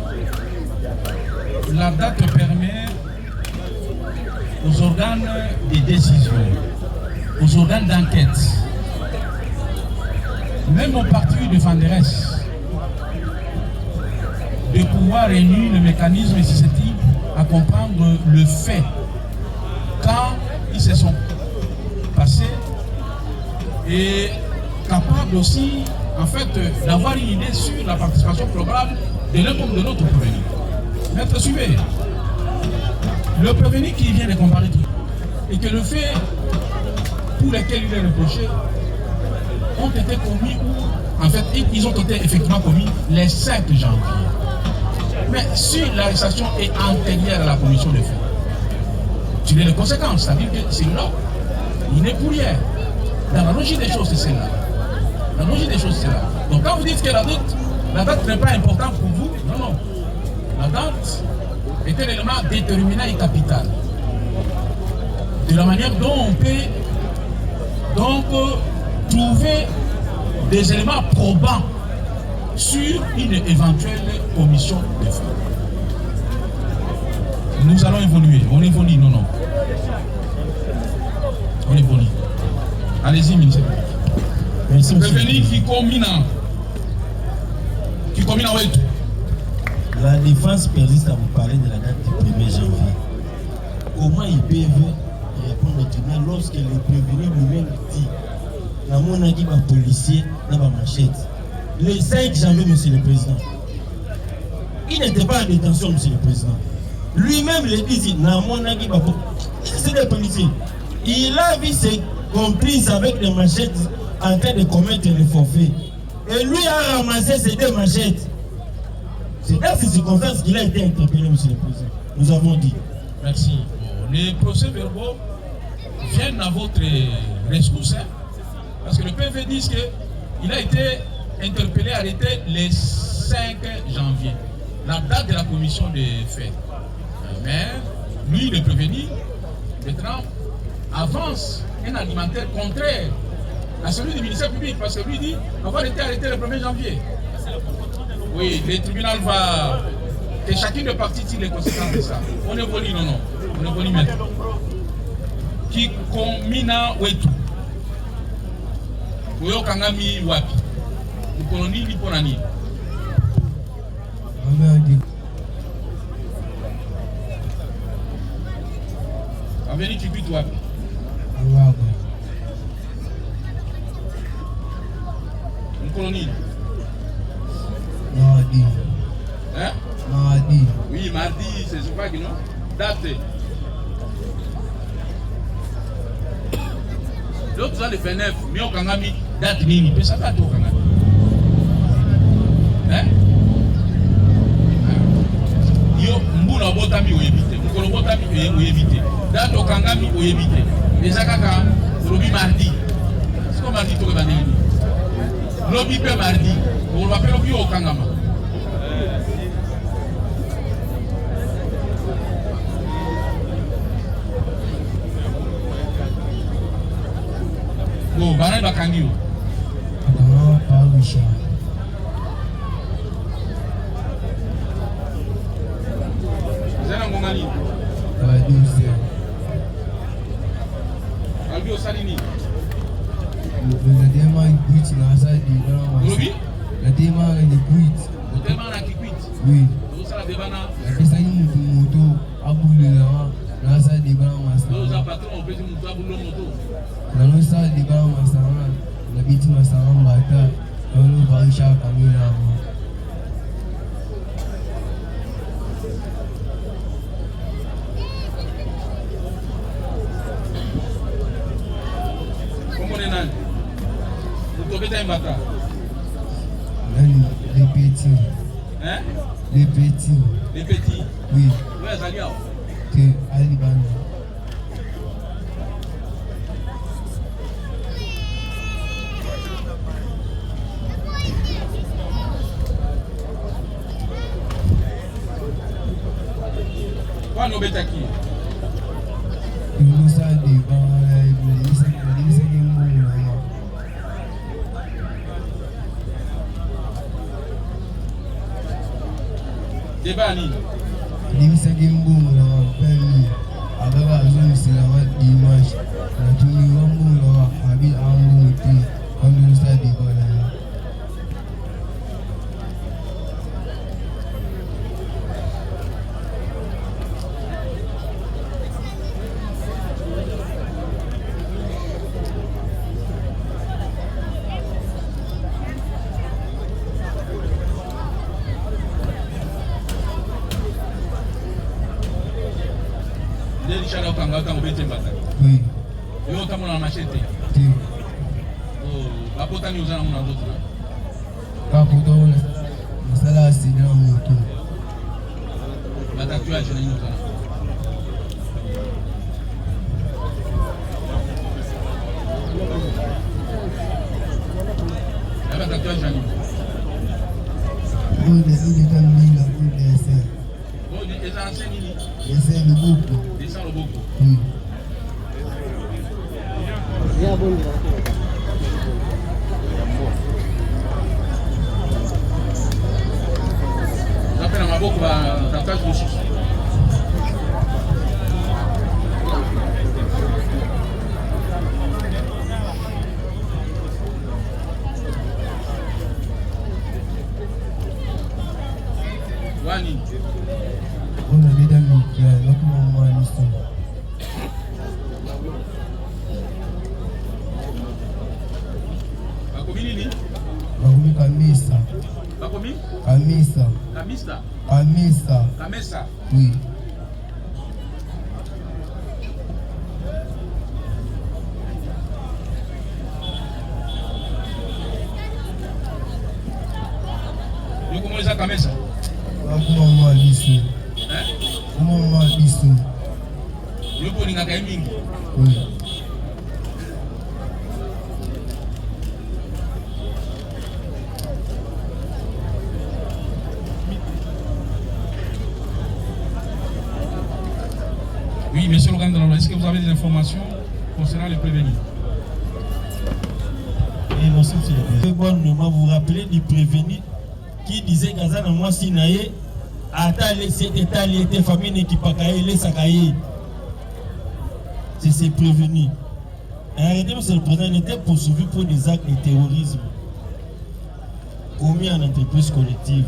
la date permet aux organes de décision, aux organes d'enquête, même au parti de Fanderès, de pouvoir réunir le mécanisme susceptible à comprendre le fait quand ils se sont passés et capable aussi en fait d'avoir une idée sur la participation probable de l'un comme de l'autre prévenu. Maître, suivez. Le prévenu qui vient de comparaître et que le fait pour lesquels il est reproché ont été commis ou en fait ils ont été effectivement commis les 5 janvier. Mais si l'arrestation est antérieure à la commission des faits, tu as les conséquences, c'est-à-dire que c'est là, il n'est pour rien. Dans la logique des choses, c'est celle-là. La logique des choses, c'est là. Donc quand vous dites que la date n'est pas importante pour vous, non, non. La date est un élément déterminant et capital. De la manière dont on peut donc trouver des éléments probants sur une éventuelle commission de faits. Nous allons évoluer. On évolue, non, non. On évolue. Allez-y, ministre. Merci, monsieur. Qui combine en tout. La défense persiste à vous parler de la date du 1er janvier. Comment ils peuvent répondre au tribunal lorsque le prévenu lui-même dit la monarchie va policier dans la machette. Le 5 janvier, monsieur le président, il n'était pas en détention, monsieur le président. Lui-même le dit, la monarchie va policier. C'est des policiers. Il a vu ses complices avec des machettes en train de commettre le forfait. Et lui a ramassé ces 2 machettes. C'est dans ces circonstances qu'il a été interpellé, monsieur le président. Nous avons dit. Merci. Bon, les procès-verbaux viennent à votre rescousse, hein, parce que le PV dit qu'il a été interpellé, arrêté le 5 janvier, la date de la commission des faits. Mais lui, le prévenu, maintenant, avance un argumentaire contraire à celui du ministère public, parce que lui dit avoir été arrêté le 1er janvier. Oui, le tribunal va... Et chacune des parties tire les conséquences de ça. On évolue, non, non. On évolue maintenant. Qui combina wetu. Oyo kangami wapi. Ukoloni ni ponani. Aveni kibitu wapi. Ukoloni. Mardi. Hein? Mardi. Oui, mardi, c'est ce pas que non? Date. L'autre ça le 29, mais on a mis date nini, mais ça date au Kangami. Hein? Yo, mbuna botami o éviter, mbuna botami o éviter. Date au Kangami o éviter. Les akaka, lobby mardi. C'est comme mardi tout le monde. Lobby pe mardi. On va faire lobby au Kangama. Bon, Baran Bakangio. Non, pas Michel. Zena Ngongani. Albio Salini. Le débat est quitte dans sa vie. Le débat est quitte. Le débat est quitte. Oui. Ça la débat na. La question est moto à bout de la sa débat master. Nous avons patron on peut dire moto à bout de moto. Dans sa débat master, la bête master en bata, on va chercher camion là. Comment on est nan? Vous tombez dans un bata. Les petits. Hein? Les petits. Les petits? Oui. Où est Zalia? C'est à Liban. Quoi nous bêta qui? Nous ça Liban, Débat ni. Limisaki mbongo na wapeni ababa azomisela wa dimanche natuni wa mbongo wa abi ambongo te wamisa débat na oui. Yo tamu na machete. Oui. Oh, la pota ni uzana muna ndoto. Kaputo na sala asina moto. La tatuage na nyota. La tatuage na nyota. Ile kamila ile ese. Oh, ni eza nini? Ese le boko. Esa le boko. Oui. Napenda maboko ba tatuage mosusu. Wani? Ona leda mikia lokuma mwani so. Bakomi nini? Bakomi kamisa. Bakomi? Kamisa. Kamisa? Kamisa. Kamesa? Oui. Yoko mweza kamesa? Bakuma mwani so. Kuma mwani so. Yoko ninga kai mingi? Oui. Oui, monsieur le candidat, est-ce que vous avez des informations concernant les prévenus? Et merci, monsieur le président. Gouvernement, vous rappelez du prévenu qui disait qu'Azana moi Sinaye, cet état était famille qui pakaye, les sakaye. C'est prévenu. Arrêtez, monsieur le président, il était poursuivi pour des actes de terrorisme commis en entreprise collective.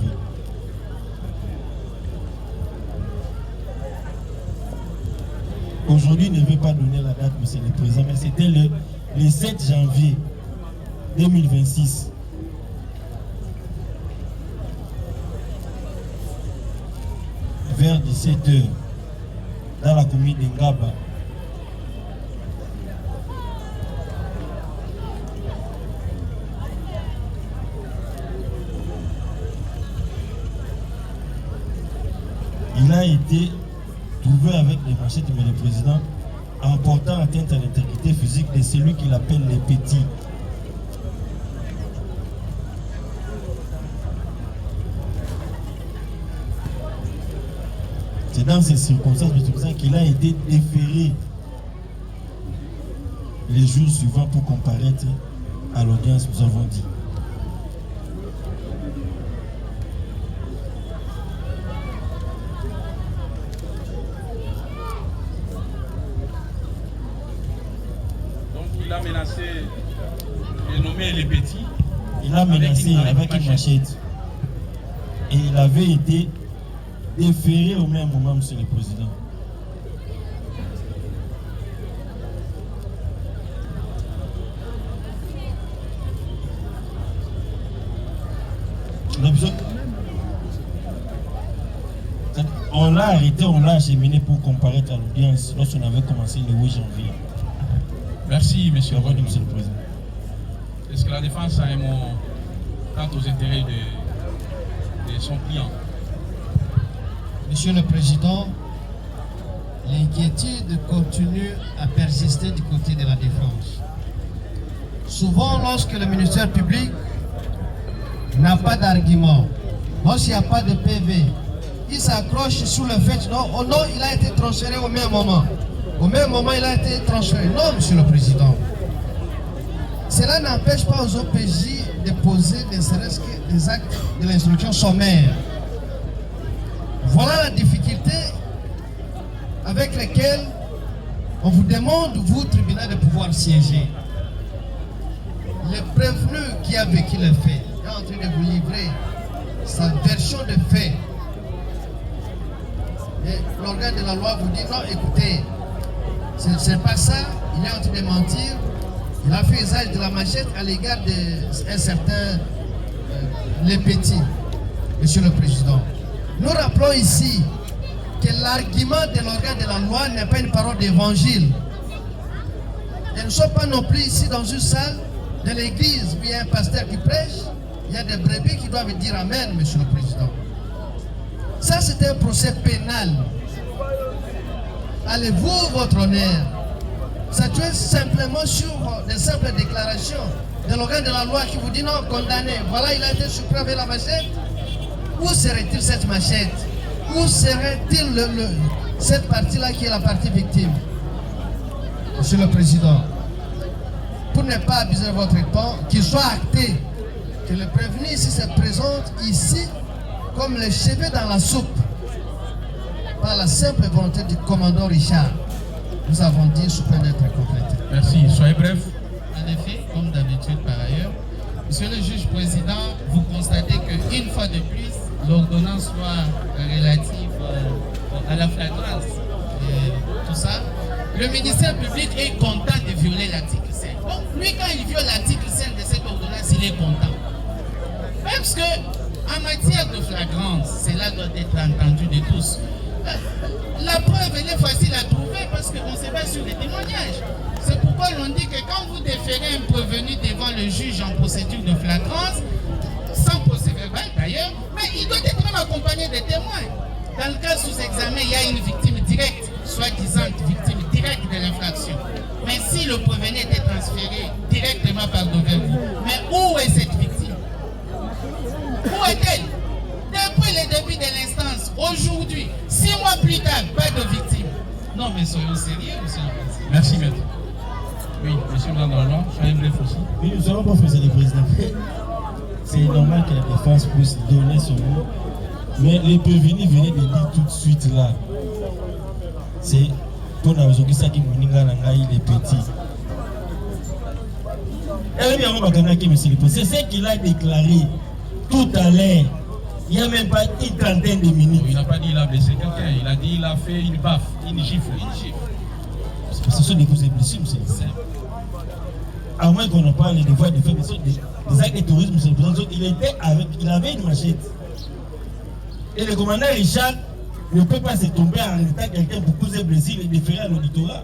Aujourd'hui, il ne veut pas donner la date, monsieur le président, mais c'était le 7 janvier 2026. Vers 17h, dans la commune d'Engaba. Il a été trouvé avec des machettes, mais le président, en portant atteinte à l'intégrité physique de celui qu'il appelle les petits. C'est dans ces circonstances qu'il a été déféré les jours suivants pour comparaître à l'audience, nous avons dit. Il a menacé de nommer les petits. Il a menacé avec une machette. Et il avait été déféré au même moment, monsieur le président. On l'a arrêté, on l'a acheminé pour comparaître à l'audience lorsqu'on avait commencé le 8 janvier. Merci, monsieur le président. Est-ce que la défense a un mot quant aux intérêts de son client? Monsieur le Président, l'inquiétude continue à persister du côté de la défense. Souvent, lorsque le ministère public n'a pas d'argument, lorsqu'il n'y a pas de PV, il s'accroche sous le fait non, oh non, il a été transféré au même moment. Au même moment, il a été transféré. Non, Monsieur le Président. Cela n'empêche pas aux OPJ de poser ne serait-ce que des actes de l'instruction sommaire. Voilà la difficulté avec laquelle on vous demande, vous, tribunal, de pouvoir siéger. Le prévenu qui a vécu le fait est en train de vous livrer sa version de fait. Et l'organe de la loi vous dit non, écoutez, c'est pas ça, il est en train de mentir. Il a fait usage de la machette à l'égard d'un certain les petits, Monsieur le Président. Nous rappelons ici que l'argument de l'organe de la loi n'est pas une parole d'évangile. Nous ne sommes pas non plus ici dans une salle de l'église où il y a un pasteur qui prêche, il y a des brebis qui doivent dire Amen, Monsieur le Président. Ça, c'est un procès pénal. Allez-vous, votre honneur, s'appuyer simplement sur des simples déclarations de l'organe de la loi qui vous dit non, condamné, voilà, il a été surpris avec la machette. Où serait-il cette machette? Où serait-il cette partie-là qui est la partie victime? Monsieur le Président, pour ne pas abuser de votre temps, qu'il soit acté que le prévenu ici se présente ici comme le cheveu dans la soupe par la simple volonté du commandant Richard. Nous avons dit sous peine d'être complété. Merci, soyez bref. En effet, comme d'habitude par ailleurs, Monsieur le juge président, vous constatez qu'une fois de plus, l'ordonnance soit relative à la flagrance et tout ça. Le ministère public est content de violer l'article 5. Donc, lui, quand il viole l'article 5 de cette ordonnance, il est content. Parce que, en matière de flagrance, cela doit être entendu de tous. La preuve, elle est facile à trouver parce qu'on se base sur les témoignages. C'est pourquoi l'on dit que quand vous déférez un prévenu devant le juge en procédure de flagrance, sans procès verbal d'ailleurs, mais il doit être même accompagné des témoins. Dans le cas sous examen, il y a une victime directe, soi-disant victime directe de l'infraction. Mais si le prévenu était transféré directement par devant vous, mais où est cette victime? Où est-elle? Depuis le début de l'instance, aujourd'hui, 6 mois plus tard, pas de victime. Non, mais soyons sérieux, monsieur le président. Merci, maître. Oui, monsieur le président, soyez bref aussi. Oui, nous allons pas faire le président. C'est normal que la défense puisse donner son mot. Mais les prévenus venaient de dire tout de suite là. C'est pour aujourd'hui ça qui nous les petits. C'est ce qu'il a déclaré tout à l'heure. Il n'y a même pas une trentaine de minutes. Il n'a pas dit qu'il a blessé quelqu'un, il a dit qu'il a fait une baffe, une gifle. Ce sont des causes de blessures, c'est simple. À moins qu'on en parle des voies de fait, des actes de terrorisme, c'est le président. Il avait une machette. Et le commandant Richard ne peut pas se tomber en état quelqu'un pour causer blessure et déférer à l'auditorat.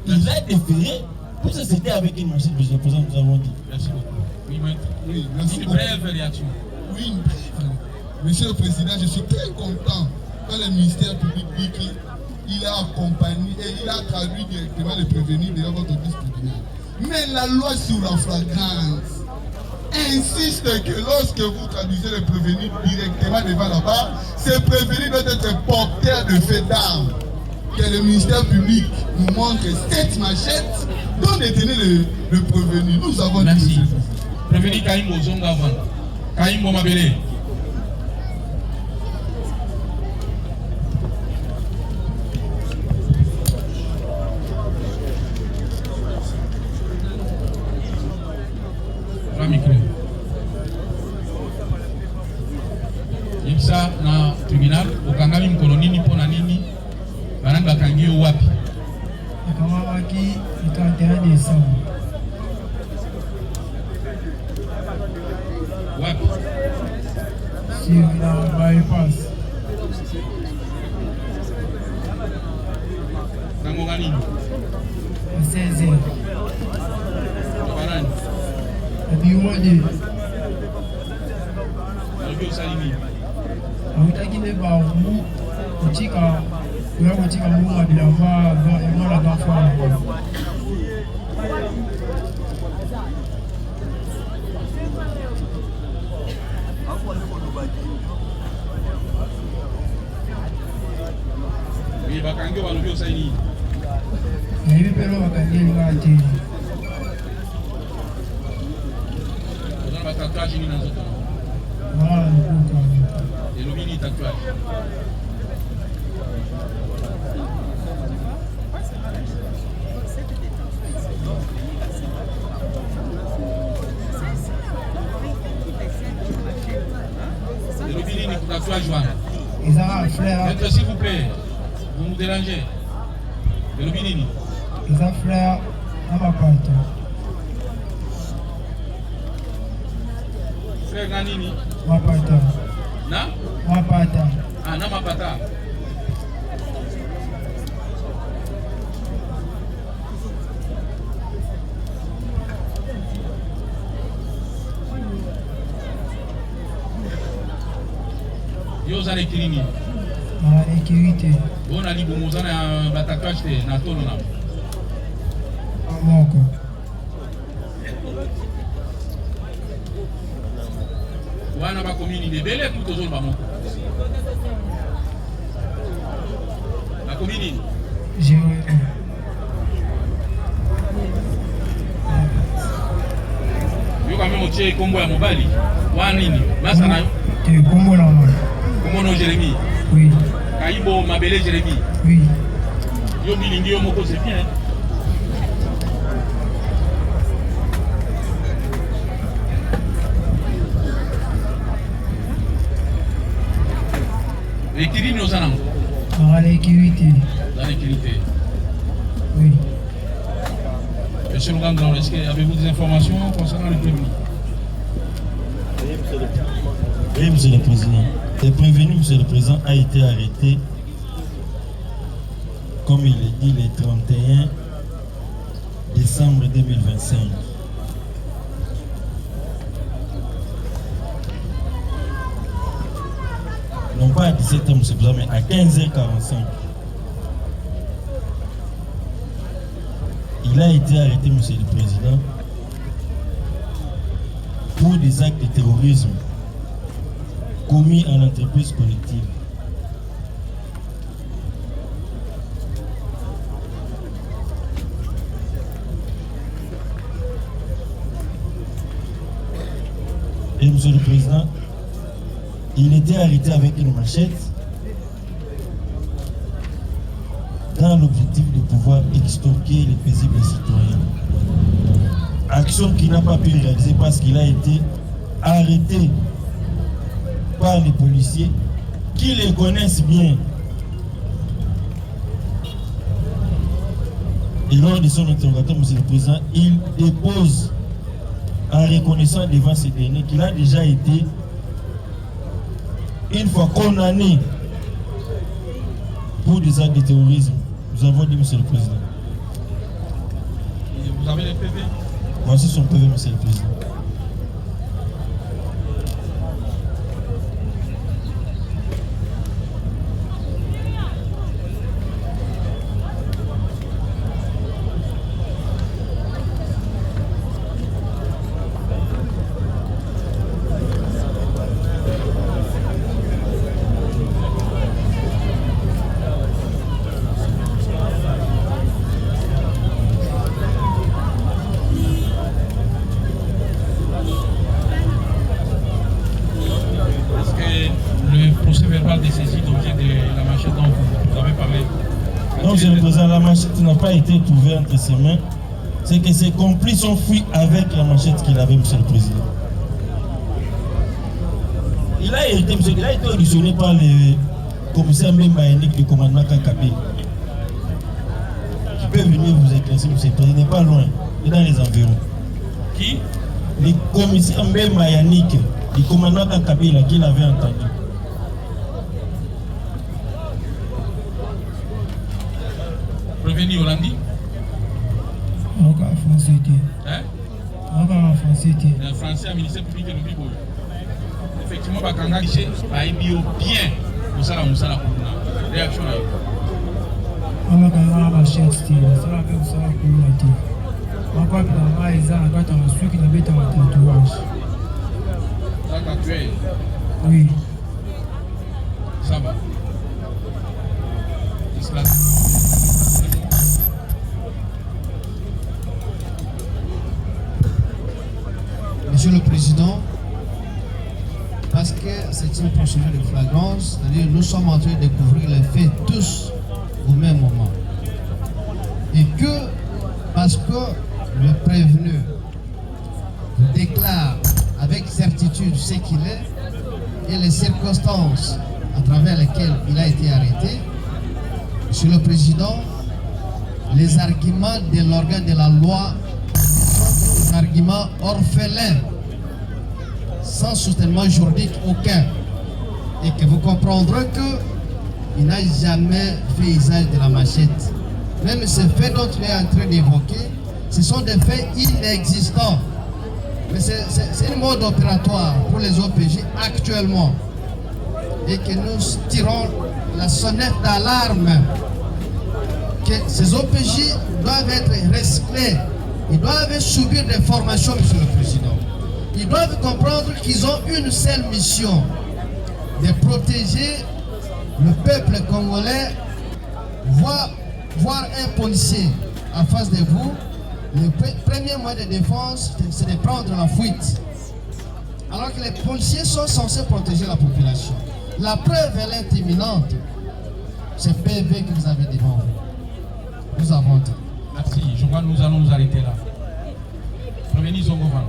Il a déféré pour se céder avec une machette, monsieur le président, nous avons dit. Merci beaucoup. Oui, maître. Oui, merci. Une brève réaction. Oui, une brève. Monsieur le Président, je suis très content quand le ministère public dit qu'il a accompagné et il a traduit directement les prévenus devant votre vice-tribunal. Mais la loi sur la flagrance insiste que lorsque vous traduisez les prévenus directement devant la barre, ces prévenus doivent être porteurs de faits d'armes. Que le ministère public nous montre cette machette dont détenait le prévenu. Nous avons dit. Merci. Prévenu Kaïmo Zongavan. Kaïmo Mabele. Yipsa na tribunal ukangami mkono nini pona nini bananga kangi wapi kama waki ikateani sawa wapi si na bypass nango gani seze barani abiwode alivyo salimi autakile ba mu kuchika kuya kuchika mu abila va emola gafa oui bakangi balivyo salimi hivi pero bakangi ngati tatuagem ni nazo ah Et le mini tatouage. Et le mini tatouage, Joanne. Maître, s'il vous plaît, vous nous dérangez. Et le mini. Ils ont fleur à ma porte. Frère Ganini. Mapata. Na? Mapata. Ah, na Mapata. Yo za lekilini. Ah, l'équité. Bon, ali bomoza na batatouage te na tolo na. Amoko. Wana ba commune de Belé tout aux autres ba moko. La commune. J'ai Yo quand même otie kombo ya mobali. Wana nini? Masa na yo. Tu kombo na moi. Kombo no Jérémy. Oui. Kaibo Mabele Jérémy. Oui. Yo bilingi yo moko c'est bien. L'équilibre nous en a. Ah, l'équité. Dans l'équité. Oui. Monsieur Lugandran, est-ce que avez-vous des informations concernant le prévenu? Oui, Monsieur le Président. Le prévenu, Monsieur le Président, a été arrêté, comme il est dit, le 31 décembre 2025. Non pas à 17h, Monsieur le Président, mais à 15h45. Il a été arrêté, Monsieur le Président, pour des actes de terrorisme commis en entreprise collective. Et Monsieur le Président, il était arrêté avec une machette dans l'objectif de pouvoir extorquer les paisibles citoyens. Action qu'il n'a pas pu réaliser parce qu'il a été arrêté par les policiers qui les connaissent bien. Et lors de son interrogatoire, Monsieur le Président, il dépose en reconnaissant devant ces derniers qu'il a déjà été une fois condamné pour des actes de terrorisme. Nous avons dit, Monsieur le Président. Et vous avez les PV? Moi aussi, son PV, Monsieur le Président. Monsieur le Président, la machette n'a pas été trouvée entre ses mains. C'est que ses complices ont fui avec la machette qu'il avait, Monsieur le Président. Il a été auditionné par le commissaire Mbemba Yannick du commandement Kakabé. Je peux venir vous éclaircir, Monsieur le Président, il n'est pas loin, il est dans les environs. Qui? Le commissaire Mbemba Yannick du commandement Kakabé, qu'il avait entendu. Revenu Hollandi? Encore français. Hein? Encore français. Le français à ministère public et le Bibo. Effectivement, Bakanga Liché a émis bien Moussala Moussala pour la réaction là. On va gagner la machette, ça va faire ça pour la tête. On va prendre les gens à gâteau, ceux qui n'habitent dans le tatouage. Ça tatoué? Oui. Ça va. Monsieur le Président, parce que c'est une procédure de flagrance, c'est-à-dire nous sommes en train de découvrir les faits tous au même moment. Et que, parce que le prévenu déclare avec certitude ce qu'il est et les circonstances à travers lesquelles il a été arrêté, Monsieur le Président, les arguments de l'organe de la loi sont des arguments orphelins, sans soutènement juridique aucun, et que vous comprendrez qu'il n'a jamais fait usage de la machette. Même ces faits dont il est en train d'évoquer, ce sont des faits inexistants. Mais c'est un mode opératoire pour les OPJ actuellement, et que nous tirons la sonnette d'alarme que ces OPJ doivent être recyclés, ils doivent subir des formations, Monsieur le Président. Ils doivent comprendre qu'ils ont une seule mission, de protéger le peuple congolais. Voir un policier en face de vous, le premier moyen de défense, c'est de prendre la fuite. Alors que les policiers sont censés protéger la population. La preuve, elle est imminente. C'est PV que vous avez devant vous. Nous avons dit. Merci. Je crois que nous allons nous arrêter là. Prévenez Zongovan.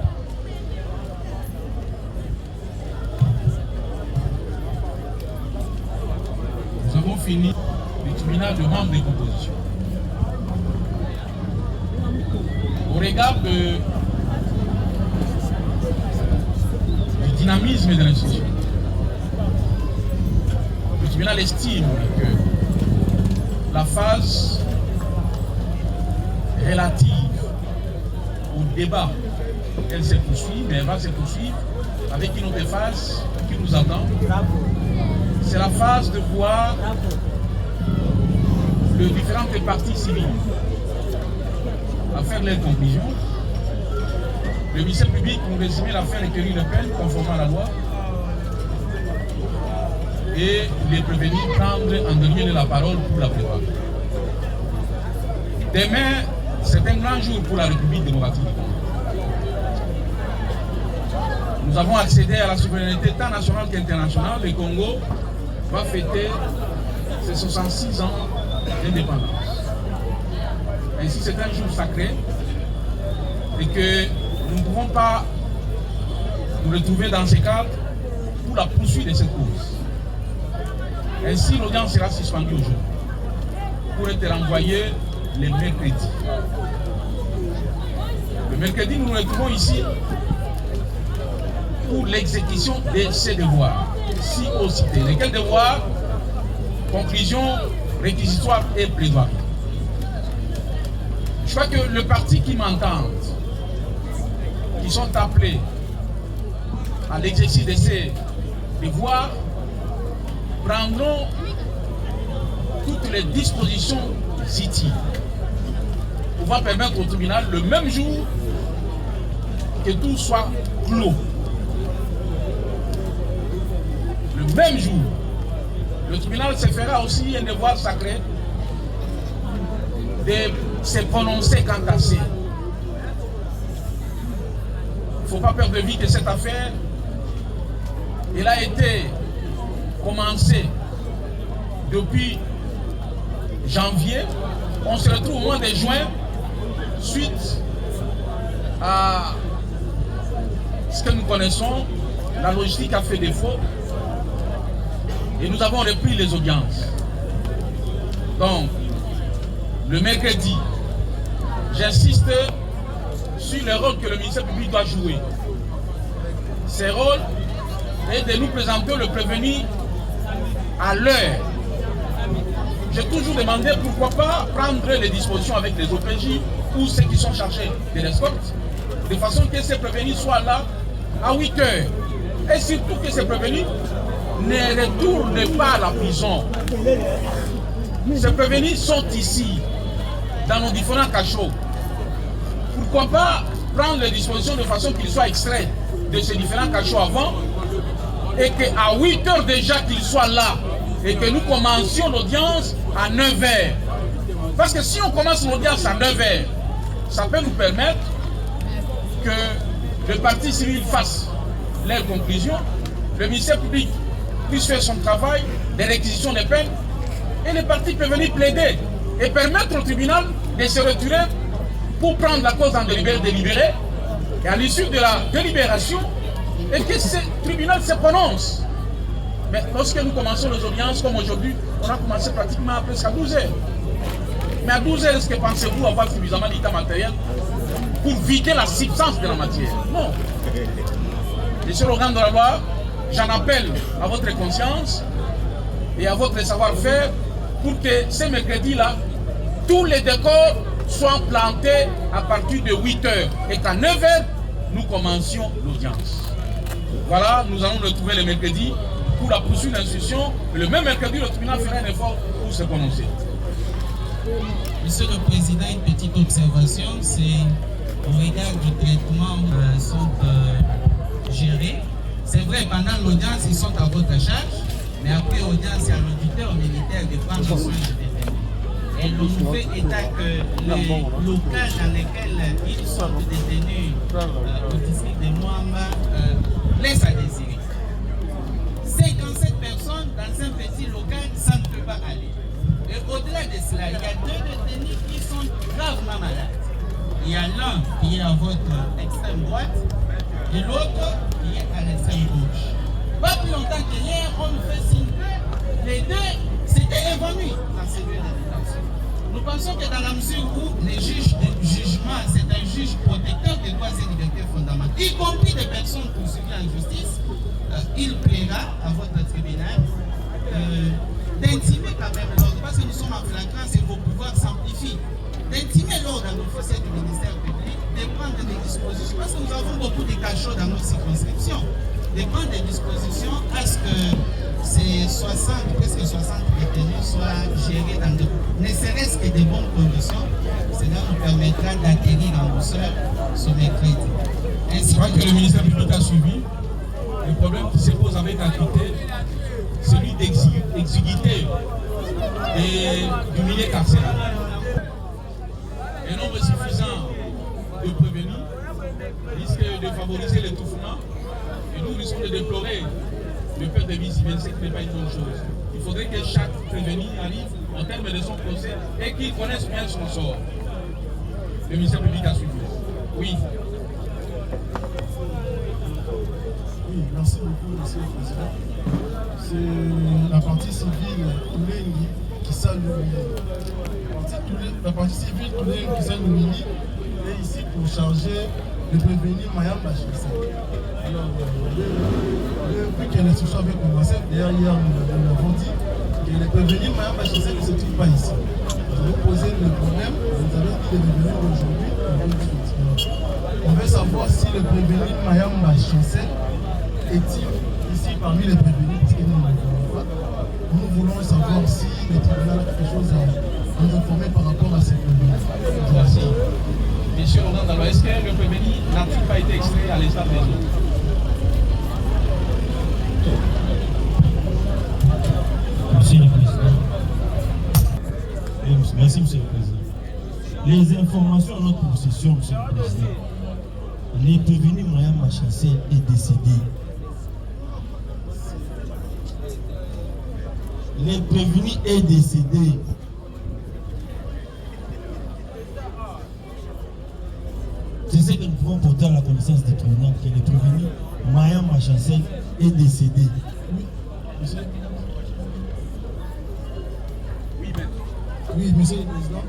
Nous avons fini le tribunal de membres des compositions. Au regard du dynamisme de l'institution, le tribunal estime que la phase relative au débat, elle se poursuit, mais elle va se poursuivre avec une autre phase qui nous attend. C'est la phase de voir les différentes parties civiles à faire leurs conclusions. Le ministère public nous résumait l'affaire Écurie Le Pen, conformément à la loi, et les prévenus prendre en dernier la parole pour la préparer. Demain, c'est un grand jour pour la République démocratique du Congo. Nous avons accédé à la souveraineté tant nationale qu'internationale. Le Congo va fêter ses 66 ans d'indépendance. Ainsi, c'est un jour sacré et que nous ne pouvons pas nous retrouver dans ces cadres pour la poursuite de cette cause. Ainsi, l'audience sera suspendue aujourd'hui pour être renvoyée le mercredi. Le mercredi, nous nous retrouvons ici pour l'exécution de ces devoirs, si au cité. Lesquels devoirs? Conclusion, réquisitoire et plaidoirie. Je crois que le parti qui m'entend, qui sont appelés à l'exercice de ces devoirs, prendront toutes les dispositions utiles pour pouvoir permettre au tribunal le même jour que tout soit clos. Le même jour, le tribunal se fera aussi un devoir sacré de se prononcer quant à ça. Il ne faut pas perdre de vue que cette affaire, elle a été commencée depuis janvier. On se retrouve au mois de juin suite à ce que nous connaissons. La logistique a fait défaut et nous avons repris les audiences. Donc, le mercredi, j'insiste sur le rôle que le ministère public doit jouer. Ce rôle est de nous présenter le prévenu à l'heure. J'ai toujours demandé pourquoi pas prendre les dispositions avec les OPJ ou ceux qui sont chargés de l'escorte, de façon que ces prévenus soient là à 8 heures. Et surtout que ces prévenus ne retournent pas à la prison. Ces prévenus sont ici, dans nos différents cachots. Pourquoi pas prendre les dispositions de façon qu'ils soient extraits de ces différents cachots avant et qu'à 8 heures déjà qu'ils soient là et que nous commencions l'audience à 9 heures. Parce que si on commence l'audience à 9 heures, ça peut nous permettre que le parti civil fasse leurs conclusions, le ministère public puisse faire son travail de réquisition des peines et les parties peuvent venir plaider et permettre au tribunal de se retirer pour prendre la cause en délibéré et à l'issue de la délibération et que ce tribunal se prononce. Mais lorsque nous commençons les audiences, comme aujourd'hui, on a commencé pratiquement presque à 12 heures. Mais à 12 heures, est-ce que pensez-vous avoir suffisamment d'état matériel pour vider la substance de la matière? Non. Monsieur l'organe de la loi, j'en appelle à votre conscience et à votre savoir-faire pour que ce mercredi-là, tous les décors soient plantés à partir de 8 heures et qu'à 9 heures, nous commencions l'audience. Voilà, nous allons le retrouver le mercredi pour la poursuite d'instruction. Le même mercredi, le tribunal fera un effort pour se prononcer. Monsieur le Président, une petite observation, c'est au regard du traitement sont gérés. C'est vrai, pendant l'audience, ils sont à votre charge, mais après l'audience, il y a l'auditeur militaire de prendre soin des détenus. Et l'on nous fait état que les locaux dans lesquels ils sont détenus au district de Moamba laissent à désirer. 57 personnes dans un petit local, ça ne peut pas aller. Et au-delà de cela, il y a 2 détenus qui sont gravement malades. Il y a l'un qui est à votre extrême droite et l'autre qui est à l'extrême gauche. Pas plus longtemps que hier, on nous fait signe que les 2 s'étaient évanouis dans ces lieux de détention. Nous pensons que dans la mesure où les juges de jugement, c'est un juge protecteur des droits et libertés fondamentales, y compris des personnes poursuivies en justice, il plaira à votre tribunal d'intimer quand même l'ordre, parce que nous sommes en flagrance et vos pouvoirs s'amplifient, d'intimer l'ordre à nos fonctionnaires du ministère public, de prendre des dispositions, parce que nous avons beaucoup de cachots dans nos circonscriptions, de prendre des dispositions à ce que ces presque 60 détenus soient gérés dans ne serait-ce que de bonnes conditions. Cela nous permettra d'acquérir en douceur ce mercredi. Je crois que le ministère public a suivi. Le problème qui se pose avec l'acuité, c'est celui d'exiguïté et du milieu carcéral. Un nombre suffisant de prévenus risque de favoriser l'étouffement et nous risquons de déplorer le perte de vie si bien c'est que ce n'est pas une bonne chose. Il faudrait que chaque prévenu arrive en termes de son procès et qu'il connaisse bien son sort. Le ministère public a suivi. Oui. Oui, merci beaucoup, monsieur le Président. C'est la partie civile Toulengi qui s'allume. La partie civile Toulengi qui s'allume est ici pour charger de prévenir Mayamba Chassé. Alors, vu que l'instruction avait commencé, d'ailleurs hier nous l'avons dit, que les prévenir Mayamba Chassé ne se trouvent pas ici. Nous avons posé le problème, nous avons dit de venir aujourd'hui. On veut savoir si le prévenir Mayamba Chassé est-il ici parmi les prévenus, parce que nous ne le connaissons pas. Nous voulons savoir si le tribunal a quelque chose à nous informer par rapport à ces prévenus. Merci. Monsieur Laurent, est-ce que le prévenu n'a-t-il pas été extrait à l'instar des autres? Monsieur le Président. Merci, Monsieur le Président. Les informations à notre possession, Monsieur le Président. Le prévenu Mayamba Chassé est décédé. Le prévenu est décédé. C'est ce que nous pouvons porter à la connaissance du tribunal, que le prévenu Mayamba Chassé est décédé. Oui, monsieur. Oui, monsieur le Président.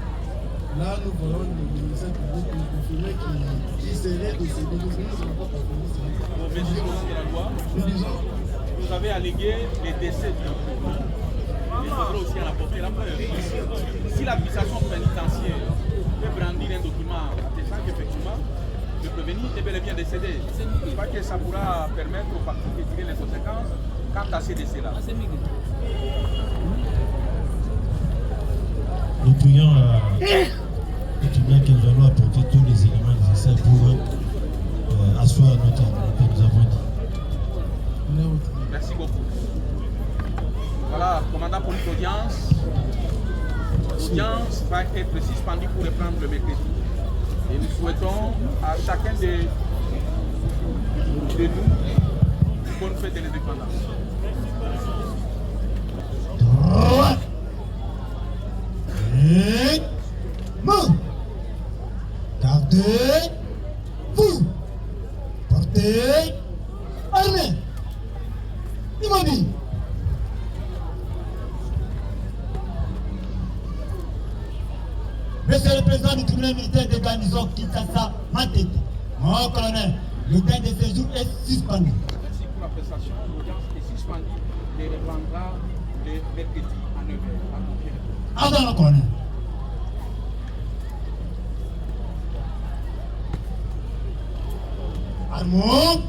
Là, nous voyons le ministère public confirmer qu'il serait décédé. Nous n'avons pas confirmé ça. Nous disons, vous avez allégué les décès du prévenu. Il faudra aussi en apporter la preuve. Si l'administration pénitentiaire peut brandir un document attestant qu'effectivement le prévenu est bel et bien décédé, je crois que ça pourra permettre aux parties de tirer les conséquences quant à ces décès-là. Nous prions le tribunal que nous allons apporter tous les éléments nécessaires pour asseoir notre argument que nous avons dit. Merci beaucoup. Voilà, commandant pour l'audience. L'audience va être suspendue pour reprendre le mercredi. Et nous souhaitons à chacun de nous une bonne fête de l'indépendance. droite. Et main. Gardez-vous. Portez armée. Immobile. Monsieur le président du tribunal militaire de garnison Kinshasa, Matete, mon colonel, le temps de séjour est suspendu. Merci pour la prestation. L'audience est suspendue. Les reprendra le mercredi à 9h. Avant le colonel. Armons.